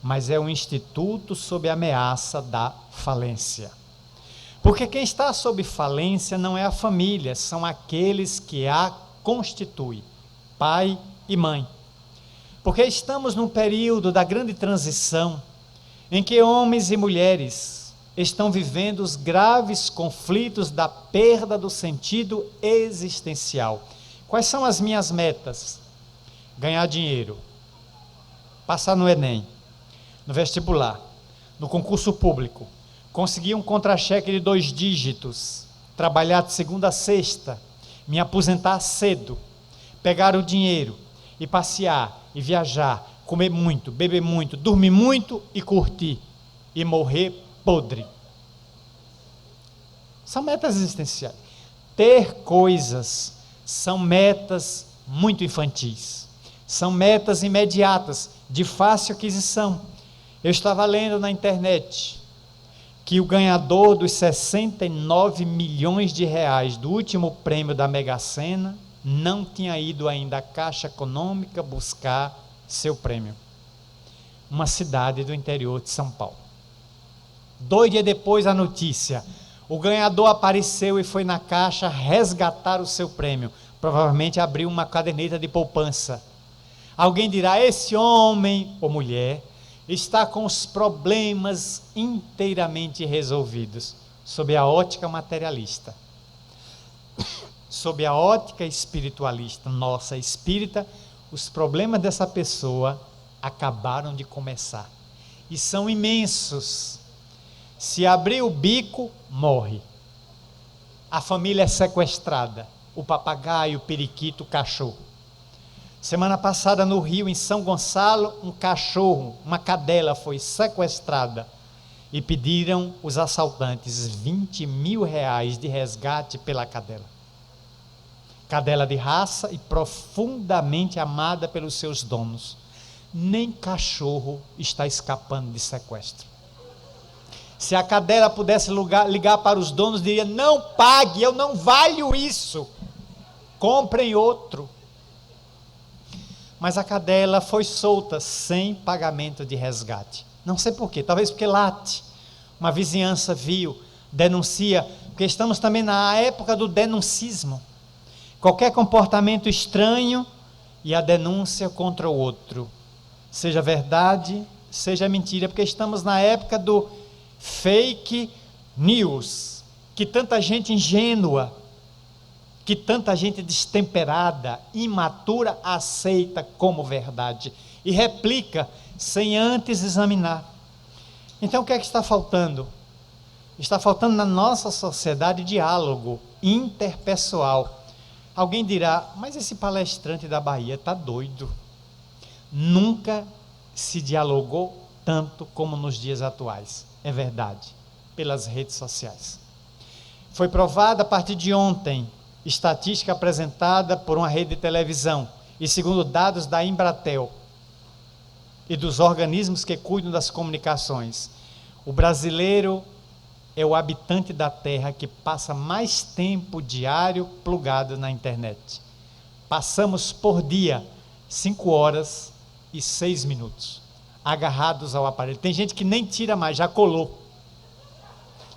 mas é um instituto sob ameaça da falência. Porque quem está sob falência não é a família, são aqueles que a constituem, pai e mãe. Porque estamos num período da grande transição, em que homens e mulheres estão vivendo os graves conflitos da perda do sentido existencial. Quais são as minhas metas? Ganhar dinheiro, passar no Enem, no vestibular, no concurso público, conseguir um contra-cheque de 2 dígitos, trabalhar de segunda a sexta, me aposentar cedo, pegar o dinheiro e passear, e viajar, comer muito, beber muito, dormir muito e curtir, e morrer podre. São metas existenciais. Ter coisas são metas muito infantis, são metas imediatas, de fácil aquisição. Eu estava lendo na internet que o ganhador dos 69 milhões de reais do último prêmio da Mega Sena não tinha ido ainda à Caixa Econômica buscar seu prêmio. Uma cidade do interior de São Paulo. 2 dias depois a notícia, o ganhador apareceu e foi na Caixa resgatar o seu prêmio. Provavelmente abriu uma caderneta de poupança. Alguém dirá, esse homem ou mulher está com os problemas inteiramente resolvidos, sob a ótica materialista. Sob a ótica espiritualista, nossa espírita, os problemas dessa pessoa acabaram de começar. E são imensos. Se abrir o bico, morre. A família é sequestrada. O papagaio, o periquito, o cachorro. Semana passada no Rio, em São Gonçalo, um cachorro, uma cadela foi sequestrada. E pediram os assaltantes 20 mil reais de resgate pela cadela. Cadela de raça e profundamente amada pelos seus donos. Nem cachorro está escapando de sequestro. Se a cadela pudesse ligar para os donos, diria, não pague, eu não valho isso, comprem outro. Mas a cadela foi solta sem pagamento de resgate. Não sei porquê, talvez porque late. Uma vizinhança viu, denuncia, porque estamos também na época do denuncismo. Qualquer comportamento estranho e a denúncia contra o outro. Seja verdade, seja mentira, porque estamos na época do fake news, que tanta gente ingênua, que tanta gente destemperada, imatura, aceita como verdade e replica sem antes examinar. Então o que é que está faltando? Está faltando na nossa sociedade diálogo interpessoal. Alguém dirá, mas esse palestrante da Bahia está doido. Nunca se dialogou tanto como nos dias atuais. É verdade, pelas redes sociais. Foi provada a partir de ontem, estatística apresentada por uma rede de televisão, e segundo dados da Embratel e dos organismos que cuidam das comunicações, o brasileiro é o habitante da Terra que passa mais tempo diário plugado na internet. Passamos por dia 5 horas e 6 minutos, agarrados ao aparelho. Tem gente que nem tira mais, já colou.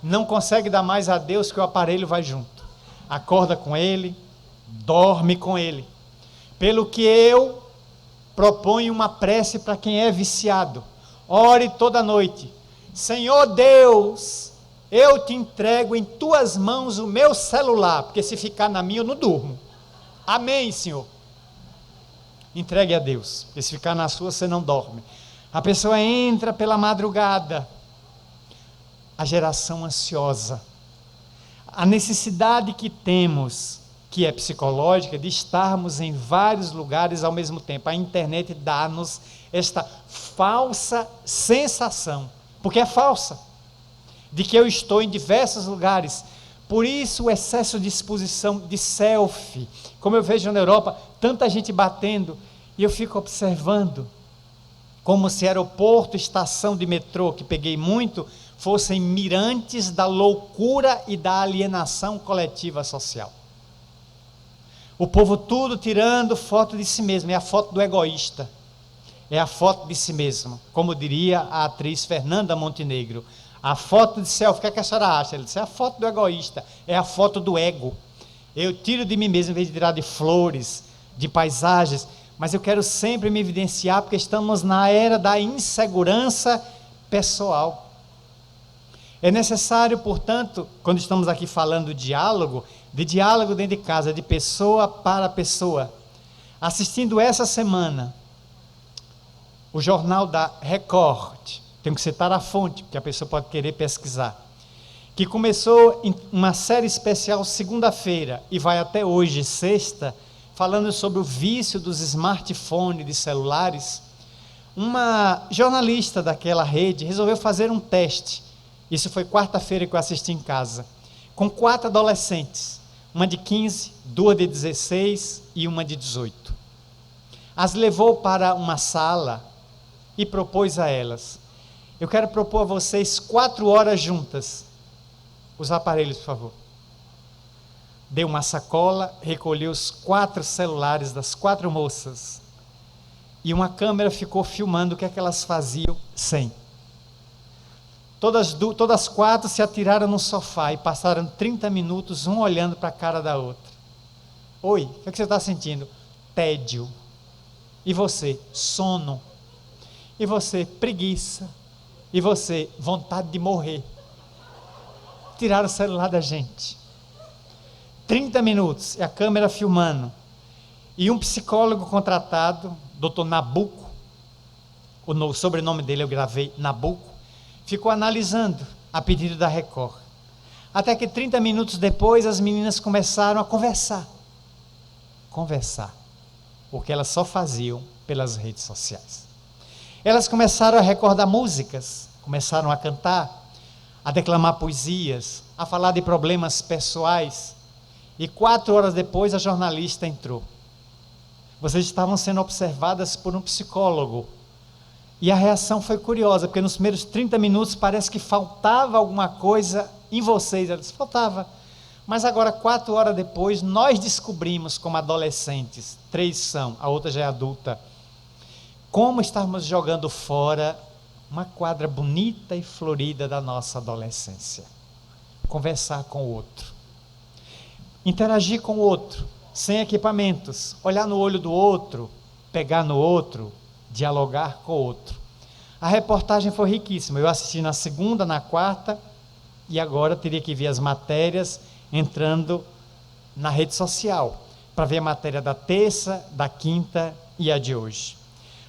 Não consegue dar mais a Deus que o aparelho vai junto. Acorda com ele, dorme com ele. Pelo que eu proponho uma prece para quem é viciado. Ore toda noite. Senhor Deus, eu te entrego em tuas mãos o meu celular, porque se ficar na minha eu não durmo. Amém, Senhor. Entregue a Deus, porque se ficar na sua você não dorme. A pessoa entra pela madrugada. A geração ansiosa. A necessidade que temos, que é psicológica, de estarmos em vários lugares ao mesmo tempo. A internet dá-nos esta falsa sensação, porque é falsa, de que eu estou em diversos lugares. Por isso o excesso de exposição de selfie. Como eu vejo na Europa, tanta gente batendo, e eu fico observando, como se aeroporto, estação de metrô, que peguei muito, fossem mirantes da loucura e da alienação coletiva social. O povo tudo tirando foto de si mesmo, é a foto do egoísta, é a foto de si mesmo, como diria a atriz Fernanda Montenegro. A foto de selfie, o que a senhora acha? Ele disse, é a foto do egoísta, é a foto do ego. Eu tiro de mim mesmo, em vez de tirar de flores, de paisagens, mas eu quero sempre me evidenciar, porque estamos na era da insegurança pessoal. É necessário, portanto, quando estamos aqui falando de diálogo dentro de casa, de pessoa para pessoa. Assistindo essa semana, o jornal da Record, tenho que citar a fonte, porque a pessoa pode querer pesquisar, que começou em uma série especial segunda-feira e vai até hoje, sexta, falando sobre o vício dos smartphones, de celulares. Uma jornalista daquela rede resolveu fazer um teste, isso foi quarta-feira que eu assisti em casa, com 4 adolescentes, uma de 15, 2 de 16 e uma de 18. As levou para uma sala e propôs a elas, eu quero propor a vocês 4 horas juntas. Os aparelhos, por favor. Deu uma sacola, recolheu os 4 celulares das 4 moças. E uma câmera ficou filmando o que é que elas faziam sem. Todas 4 se atiraram no sofá e passaram 30 minutos, um olhando para a cara da outra. Oi, o que é que você está sentindo? Tédio. E você? Sono. E você? Preguiça. E você? Vontade de morrer. Tiraram o celular da gente. 30 minutos, e a câmera filmando. E um psicólogo contratado, Dr. Nabuco, o sobrenome dele eu gravei, Nabuco, ficou analisando a pedido da Record. Até que 30 minutos depois, as meninas começaram a conversar. O que elas só faziam pelas redes sociais. Elas começaram a recordar músicas, começaram a cantar, a declamar poesias, a falar de problemas pessoais. E 4 horas depois a jornalista entrou. Vocês estavam sendo observadas por um psicólogo. E a reação foi curiosa, porque nos primeiros 30 minutos parece que faltava alguma coisa em vocês. Ela disse, faltava. Mas agora, 4 horas depois, nós descobrimos como adolescentes, 3 são, a outra já é adulta, como estávamos jogando fora uma quadra bonita e florida da nossa adolescência. Conversar com o outro. Interagir com o outro, sem equipamentos, olhar no olho do outro, pegar no outro, dialogar com o outro. A reportagem foi riquíssima, eu assisti na segunda, na quarta, e agora teria que ver as matérias entrando na rede social, para ver a matéria da terça, da quinta e a de hoje.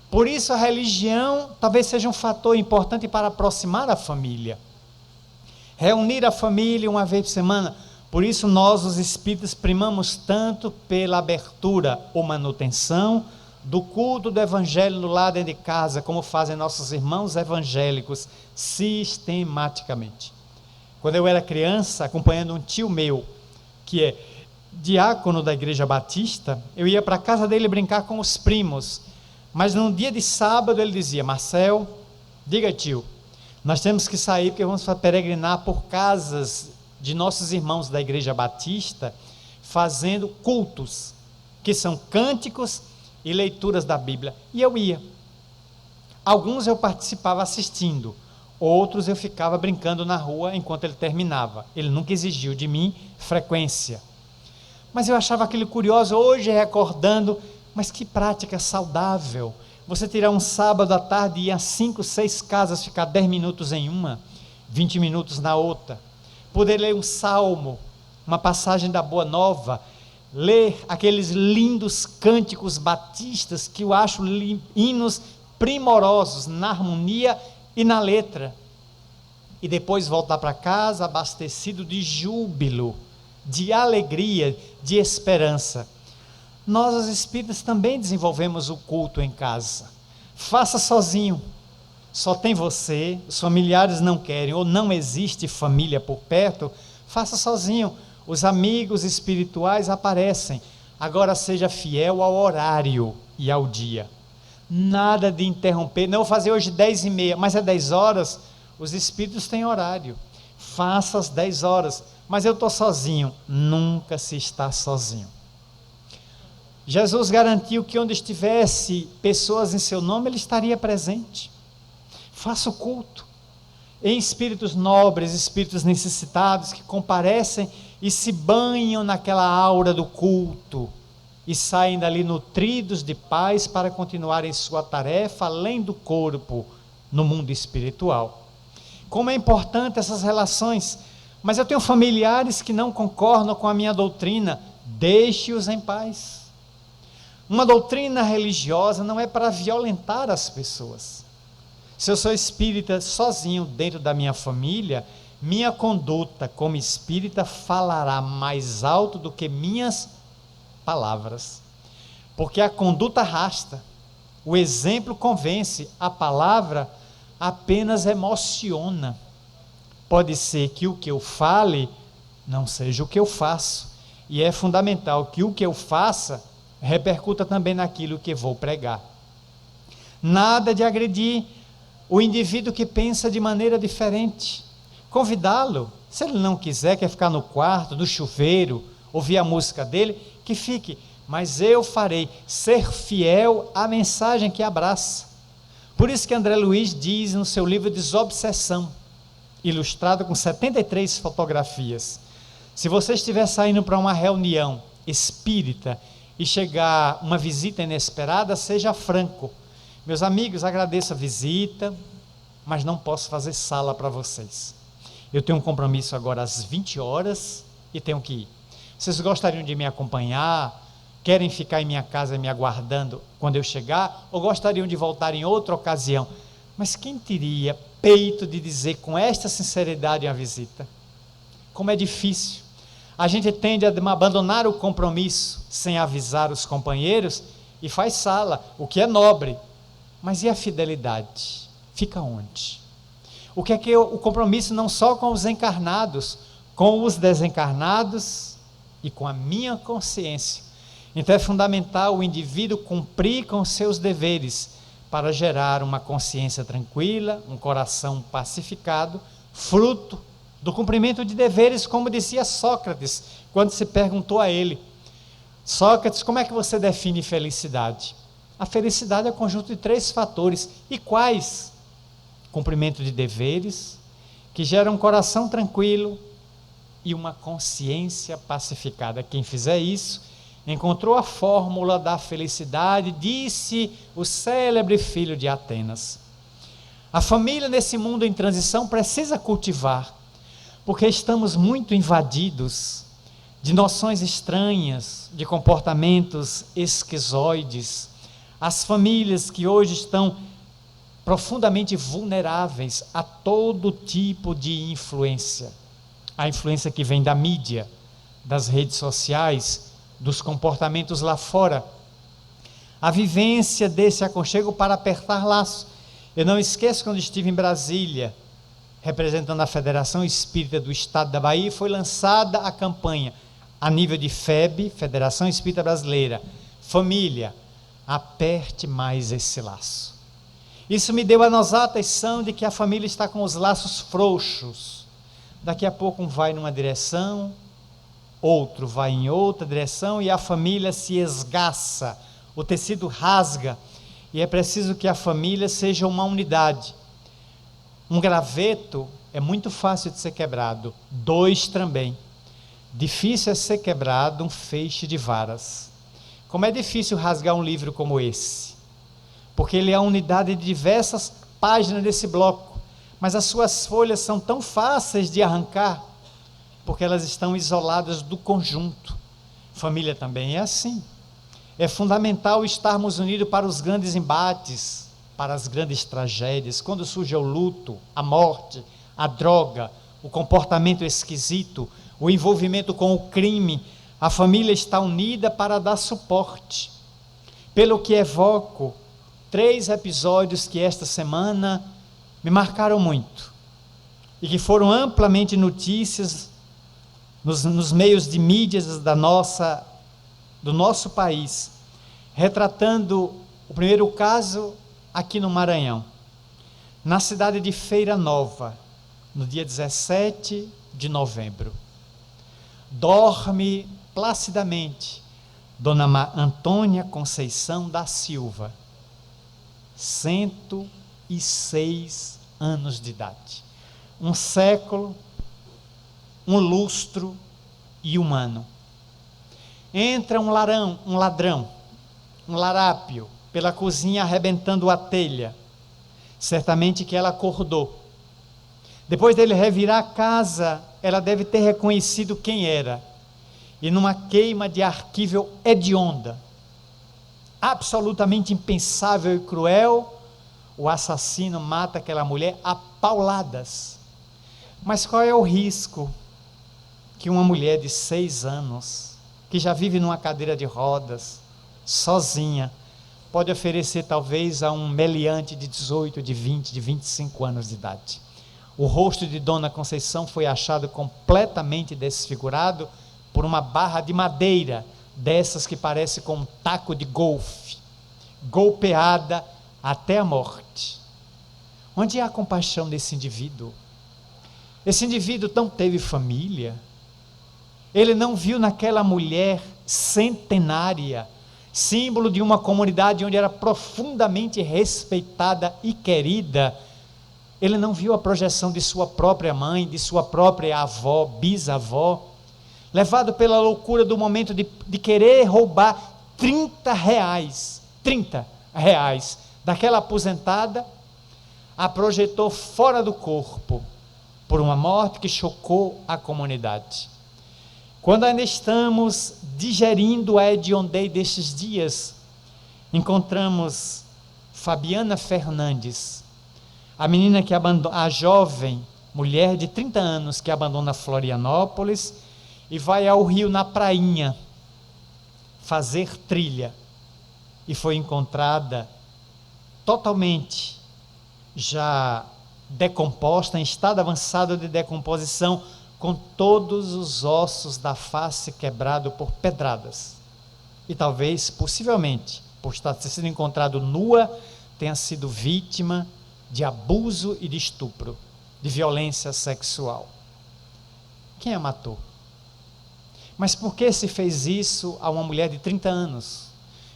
Por isso a religião talvez seja um fator importante para aproximar a família, reunir a família uma vez por semana. Por isso nós, os espíritas, primamos tanto pela abertura ou manutenção do culto do evangelho no lar dentro de casa, como fazem nossos irmãos evangélicos sistematicamente. Quando eu era criança, acompanhando um tio meu, que é diácono da Igreja Batista, eu ia para a casa dele brincar com os primos, mas num dia de sábado ele dizia, Marcel, diga tio, nós temos que sair porque vamos peregrinar por casas de nossos irmãos da Igreja Batista, fazendo cultos, que são cânticos e leituras da Bíblia. E eu ia. Alguns eu participava assistindo, outros eu ficava brincando na rua enquanto ele terminava. Ele nunca exigiu de mim frequência. Mas eu achava aquilo curioso, hoje recordando, mas que prática saudável. Você tirar um sábado à tarde e ir a 5, 6 casas, ficar 10 minutos em uma, 20 minutos na outra. Poder ler um salmo, uma passagem da Boa Nova, ler aqueles lindos cânticos batistas, que eu acho hinos primorosos, na harmonia e na letra, e depois voltar para casa abastecido de júbilo, de alegria, de esperança. Nós, os espíritas, também desenvolvemos o culto em casa. Faça sozinho, só tem você, os familiares não querem, ou não existe família por perto, Faça sozinho. Os amigos espirituais aparecem. Agora seja fiel ao horário e ao dia. Nada de interromper. Não vou fazer hoje 10h30, mas é 10 horas. Os espíritos têm horário. Faça às 10 horas. Mas eu estou sozinho. Nunca se está sozinho. Jesus garantiu que onde estivesse pessoas em seu nome, ele estaria presente. Faça o culto. Em espíritos nobres, espíritos necessitados, que comparecem e se banham naquela aura do culto, e saem dali nutridos de paz para continuarem sua tarefa além do corpo, no mundo espiritual. Como é importante essas relações, mas eu tenho familiares que não concordam com a minha doutrina, deixe-os em paz. Uma doutrina religiosa não é para violentar as pessoas. Se eu sou espírita sozinho dentro da minha família, minha conduta como espírita falará mais alto do que minhas palavras. Porque a conduta arrasta, o exemplo convence, a palavra apenas emociona. Pode ser que o que eu fale não seja o que eu faço. E é fundamental que o que eu faça repercuta também naquilo que vou pregar. Nada de agredir o indivíduo que pensa de maneira diferente. Convidá-lo, se ele não quiser, quer ficar no quarto, no chuveiro, ouvir a música dele, que fique, mas eu farei, ser fiel à mensagem que abraça. Por isso que André Luiz diz no seu livro Desobsessão, ilustrado com 73 fotografias, se você estiver saindo para uma reunião espírita e chegar uma visita inesperada, seja franco. Meus amigos, agradeço a visita, mas não posso fazer sala para vocês. Eu tenho um compromisso agora às 20 horas e tenho que ir. Vocês gostariam de me acompanhar? Querem ficar em minha casa me aguardando quando eu chegar? Ou gostariam de voltar em outra ocasião? Mas quem teria peito de dizer com esta sinceridade a visita? Como é difícil. A gente tende a abandonar o compromisso sem avisar os companheiros e faz sala, o que é nobre. Mas e a fidelidade? Fica onde? O que é o compromisso não só com os encarnados, com os desencarnados e com a minha consciência. Então é fundamental o indivíduo cumprir com seus deveres para gerar uma consciência tranquila, um coração pacificado, fruto do cumprimento de deveres, como dizia Sócrates, quando se perguntou a ele: Sócrates, como é que você define felicidade? A felicidade é o conjunto de 3 fatores. E quais? Cumprimento de deveres, que gera um coração tranquilo e uma consciência pacificada. Quem fizer isso, encontrou a fórmula da felicidade, disse o célebre filho de Atenas. A família nesse mundo em transição precisa cultivar, porque estamos muito invadidos de noções estranhas, de comportamentos esquizoides. As famílias que hoje estão profundamente vulneráveis a todo tipo de influência. A influência que vem da mídia, das redes sociais, dos comportamentos lá fora. A vivência desse aconchego para apertar laços. Eu não esqueço quando estive em Brasília, representando a Federação Espírita do Estado da Bahia, foi lançada a campanha a nível de FEB, Federação Espírita Brasileira, família, aperte mais esse laço. Isso me deu a noção de que a família está com os laços frouxos. Daqui a pouco um vai numa direção, outro vai em outra direção e a família se esgaça, o tecido rasga, e é preciso que a família seja uma unidade. Um graveto é muito fácil de ser quebrado, 2 também. Difícil é ser quebrado um feixe de varas. Como é difícil rasgar um livro como esse, porque ele é a unidade de diversas páginas desse bloco, mas as suas folhas são tão fáceis de arrancar, porque elas estão isoladas do conjunto. Família também é assim. É fundamental estarmos unidos para os grandes embates, para as grandes tragédias, quando surge o luto, a morte, a droga, o comportamento esquisito, o envolvimento com o crime. A família está unida para dar suporte. Pelo que evoco 3 episódios que esta semana me marcaram muito e que foram amplamente notícias nos meios de mídias do nosso país, retratando o primeiro caso aqui no Maranhão, na cidade de Feira Nova, no dia 17 de novembro. Dorme placidamente Dona Antônia Conceição da Silva, 106 anos de idade. Um século, um lustro e um ano. Entra um ladrão, um larápio, pela cozinha arrebentando a telha. Certamente que ela acordou. Depois dele revirar a casa, ela deve ter reconhecido quem era. E numa queima de arquível hedionda, absolutamente impensável e cruel, o assassino mata aquela mulher a pauladas. Mas qual é o risco que uma mulher de 6 anos, que já vive numa cadeira de rodas, sozinha, pode oferecer talvez a um meliante de 18, de 20, de 25 anos de idade? O rosto de Dona Conceição foi achado completamente desfigurado por uma barra de madeira, dessas que parece com um taco de golfe, golpeada até a morte. Onde é a compaixão desse indivíduo? Esse indivíduo não teve família, ele não viu naquela mulher centenária, símbolo de uma comunidade onde era profundamente respeitada e querida, ele não viu a projeção de sua própria mãe, de sua própria avó, bisavó, levado pela loucura do momento de querer roubar 30 reais daquela aposentada, a projetou fora do corpo, por uma morte que chocou a comunidade. Quando ainda estamos digerindo a hediondez destes dias, encontramos Fabiana Fernandes, a menina que a jovem mulher de 30 anos que abandona Florianópolis e vai ao rio na prainha fazer trilha, e foi encontrada totalmente já decomposta, em estado avançado de decomposição, com todos os ossos da face quebrado por pedradas, e talvez, possivelmente, por ter sido encontrado nua, tenha sido vítima de abuso e de estupro, de violência sexual. Quem a matou? Mas por que se fez isso a uma mulher de 30 anos?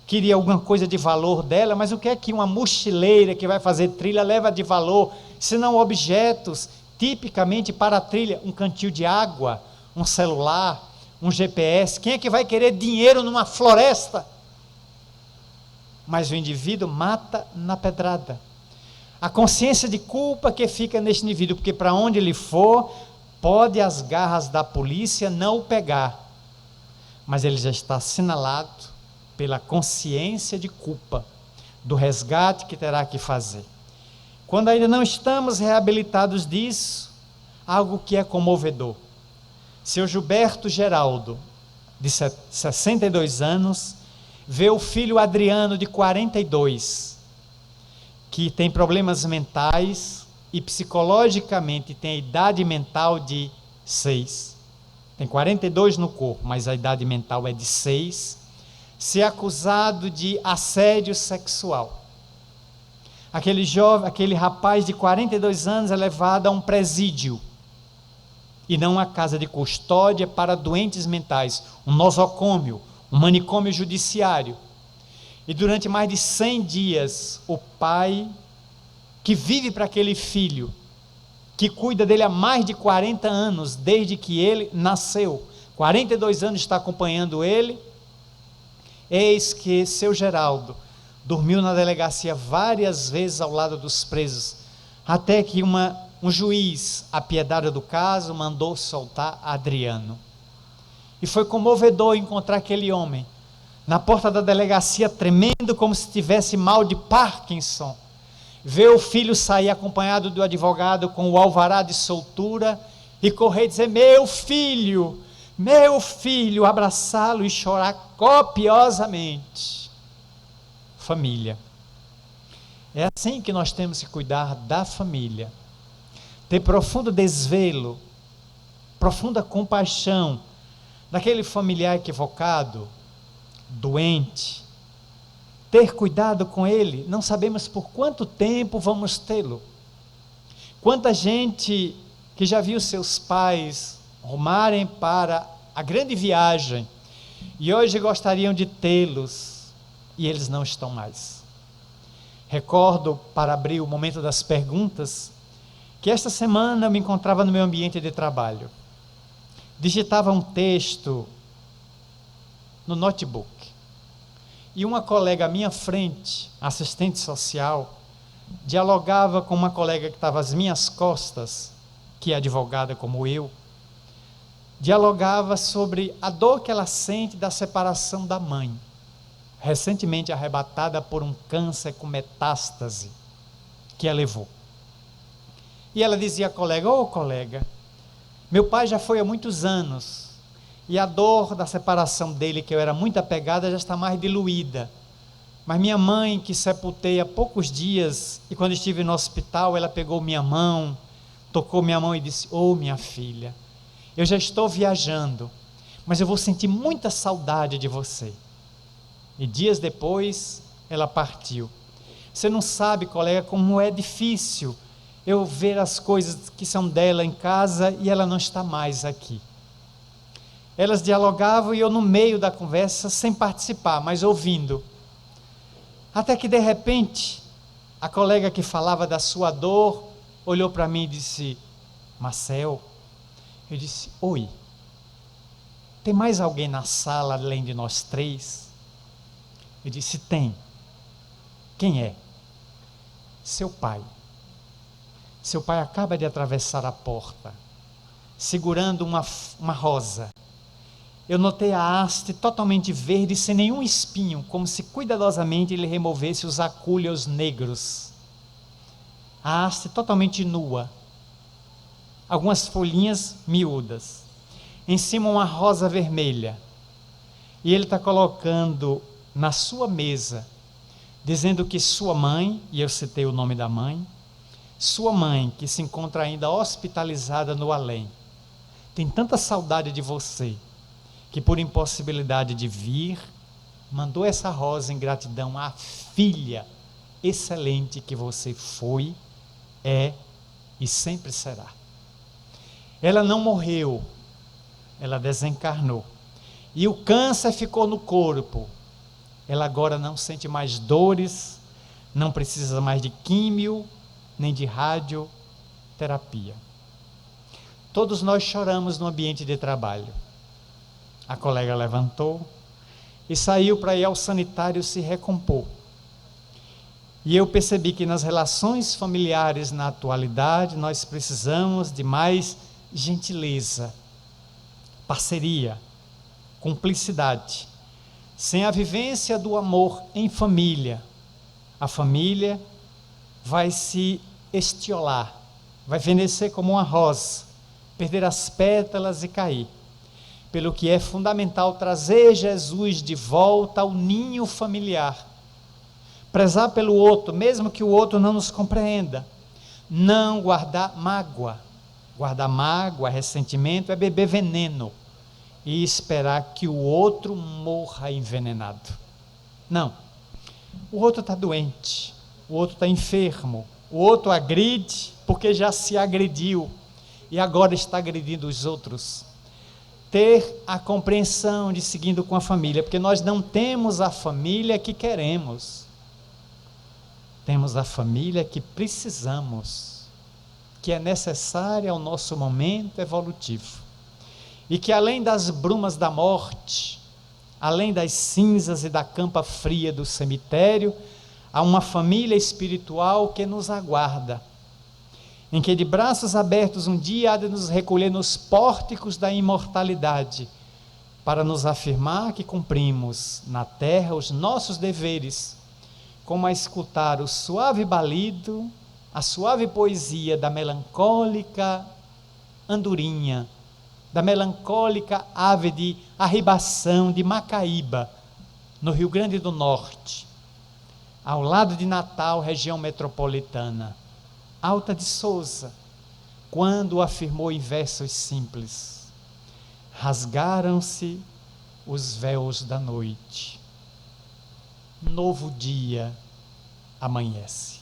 Queria alguma coisa de valor dela, mas o que é que uma mochileira que vai fazer trilha leva de valor, senão objetos tipicamente para a trilha? Um cantil de água, um celular, um GPS. Quem é que vai querer dinheiro numa floresta? Mas o indivíduo mata na pedrada. A consciência de culpa que fica neste indivíduo, porque para onde ele for, pode as garras da polícia não o pegar, mas ele já está assinalado pela consciência de culpa, do resgate que terá que fazer. Quando ainda não estamos reabilitados disso, algo que é comovedor. Seu Gilberto Geraldo, de 62 anos, vê o filho Adriano, de 42, que tem problemas mentais e psicologicamente tem a idade mental de 6. Tem 42 no corpo, mas a idade mental é de 6, ser acusado de assédio sexual. Aquele rapaz de 42 anos é levado a um presídio, e não a casa de custódia para doentes mentais, um nosocômio, um manicômio judiciário. E durante mais de 100 dias, o pai, que vive para aquele filho, que cuida dele há mais de 40 anos, desde que ele nasceu, 42 anos está acompanhando ele, eis que seu Geraldo dormiu na delegacia várias vezes ao lado dos presos, até que um juiz, apiedado do caso, mandou soltar Adriano. E foi comovedor encontrar aquele homem na porta da delegacia, tremendo como se tivesse mal de Parkinson, ver o filho sair acompanhado do advogado com o alvará de soltura e correr e dizer: meu filho, abraçá-lo e chorar copiosamente. Família. É assim que nós temos que cuidar da família, ter profundo desvelo, profunda compaixão daquele familiar equivocado, doente, ter cuidado com ele, não sabemos por quanto tempo vamos tê-lo. Quanta gente que já viu seus pais rumarem para a grande viagem e hoje gostariam de tê-los e eles não estão mais. Recordo, para abrir o momento das perguntas, que esta semana eu me encontrava no meu ambiente de trabalho. Digitava um texto no notebook. E uma colega à minha frente, assistente social, dialogava com uma colega que estava às minhas costas, que é advogada como eu, dialogava sobre a dor que ela sente da separação da mãe, recentemente arrebatada por um câncer com metástase que a levou. E ela dizia à colega: ô colega, meu pai já foi há muitos anos, e a dor da separação dele, que eu era muito apegada, já está mais diluída. Mas minha mãe, que sepultei há poucos dias, e quando estive no hospital, ela pegou minha mão, tocou minha mão e disse: ô minha filha, eu já estou viajando, mas eu vou sentir muita saudade de você. E dias depois, ela partiu. Você não sabe, colega, como é difícil eu ver as coisas que são dela em casa e ela não está mais aqui. Elas dialogavam e eu no meio da conversa, sem participar, mas ouvindo. Até que de repente, a colega que falava da sua dor, olhou para mim e disse: Marcel. Eu disse: oi, tem mais alguém na sala além de nós três? Eu disse: tem. Quem é? Seu pai. Seu pai acaba de atravessar a porta, segurando uma rosa. Eu notei a haste totalmente verde, sem nenhum espinho, como se cuidadosamente ele removesse os acúleos negros. A haste totalmente nua, algumas folhinhas miúdas, em cima uma rosa vermelha. E ele está colocando na sua mesa, dizendo que sua mãe, e eu citei o nome da mãe, sua mãe, que se encontra ainda hospitalizada no além, tem tanta saudade de você, que por impossibilidade de vir, mandou essa rosa em gratidão à filha excelente que você foi, é e sempre será. Ela não morreu, ela desencarnou. E o câncer ficou no corpo. Ela agora não sente mais dores, não precisa mais de químio, nem de radioterapia. Todos nós choramos no ambiente de trabalho. A colega levantou e saiu para ir ao sanitário se recompor. E eu percebi que nas relações familiares na atualidade nós precisamos de mais gentileza, parceria, cumplicidade. Sem a vivência do amor em família, a família vai se estiolar, vai fenecer como uma rosa, perder as pétalas e cair. Pelo que é fundamental trazer Jesus de volta ao ninho familiar, prezar pelo outro, mesmo que o outro não nos compreenda, não guardar mágoa. Guardar mágoa, ressentimento é beber veneno e esperar que o outro morra envenenado. Não, o outro está doente, o outro está enfermo, o outro agride porque já se agrediu e agora está agredindo os outros. Ter a compreensão de seguindo com a família, porque nós não temos a família que queremos, temos a família que precisamos, que é necessária ao nosso momento evolutivo, e que além das brumas da morte, além das cinzas e da campa fria do cemitério, há uma família espiritual que nos aguarda, em que de braços abertos um dia há de nos recolher nos pórticos da imortalidade, para nos afirmar que cumprimos na terra os nossos deveres, como a escutar o suave balido, a suave poesia da melancólica andorinha, da melancólica ave de arribação de Macaíba, no Rio Grande do Norte, ao lado de Natal, região metropolitana. Alta de Souza, quando afirmou em versos simples: Rasgaram-se os véus da noite. Novo dia amanhece.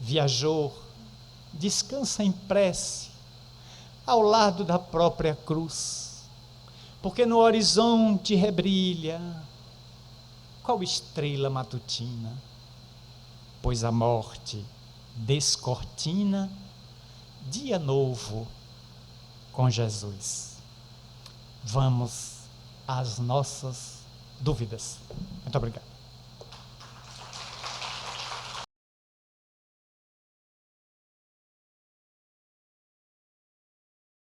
Viajor, descansa em prece, ao lado da própria cruz, porque no horizonte rebrilha qual estrela matutina, pois a morte descortina dia novo com Jesus. Vamos às nossas dúvidas. Muito obrigado.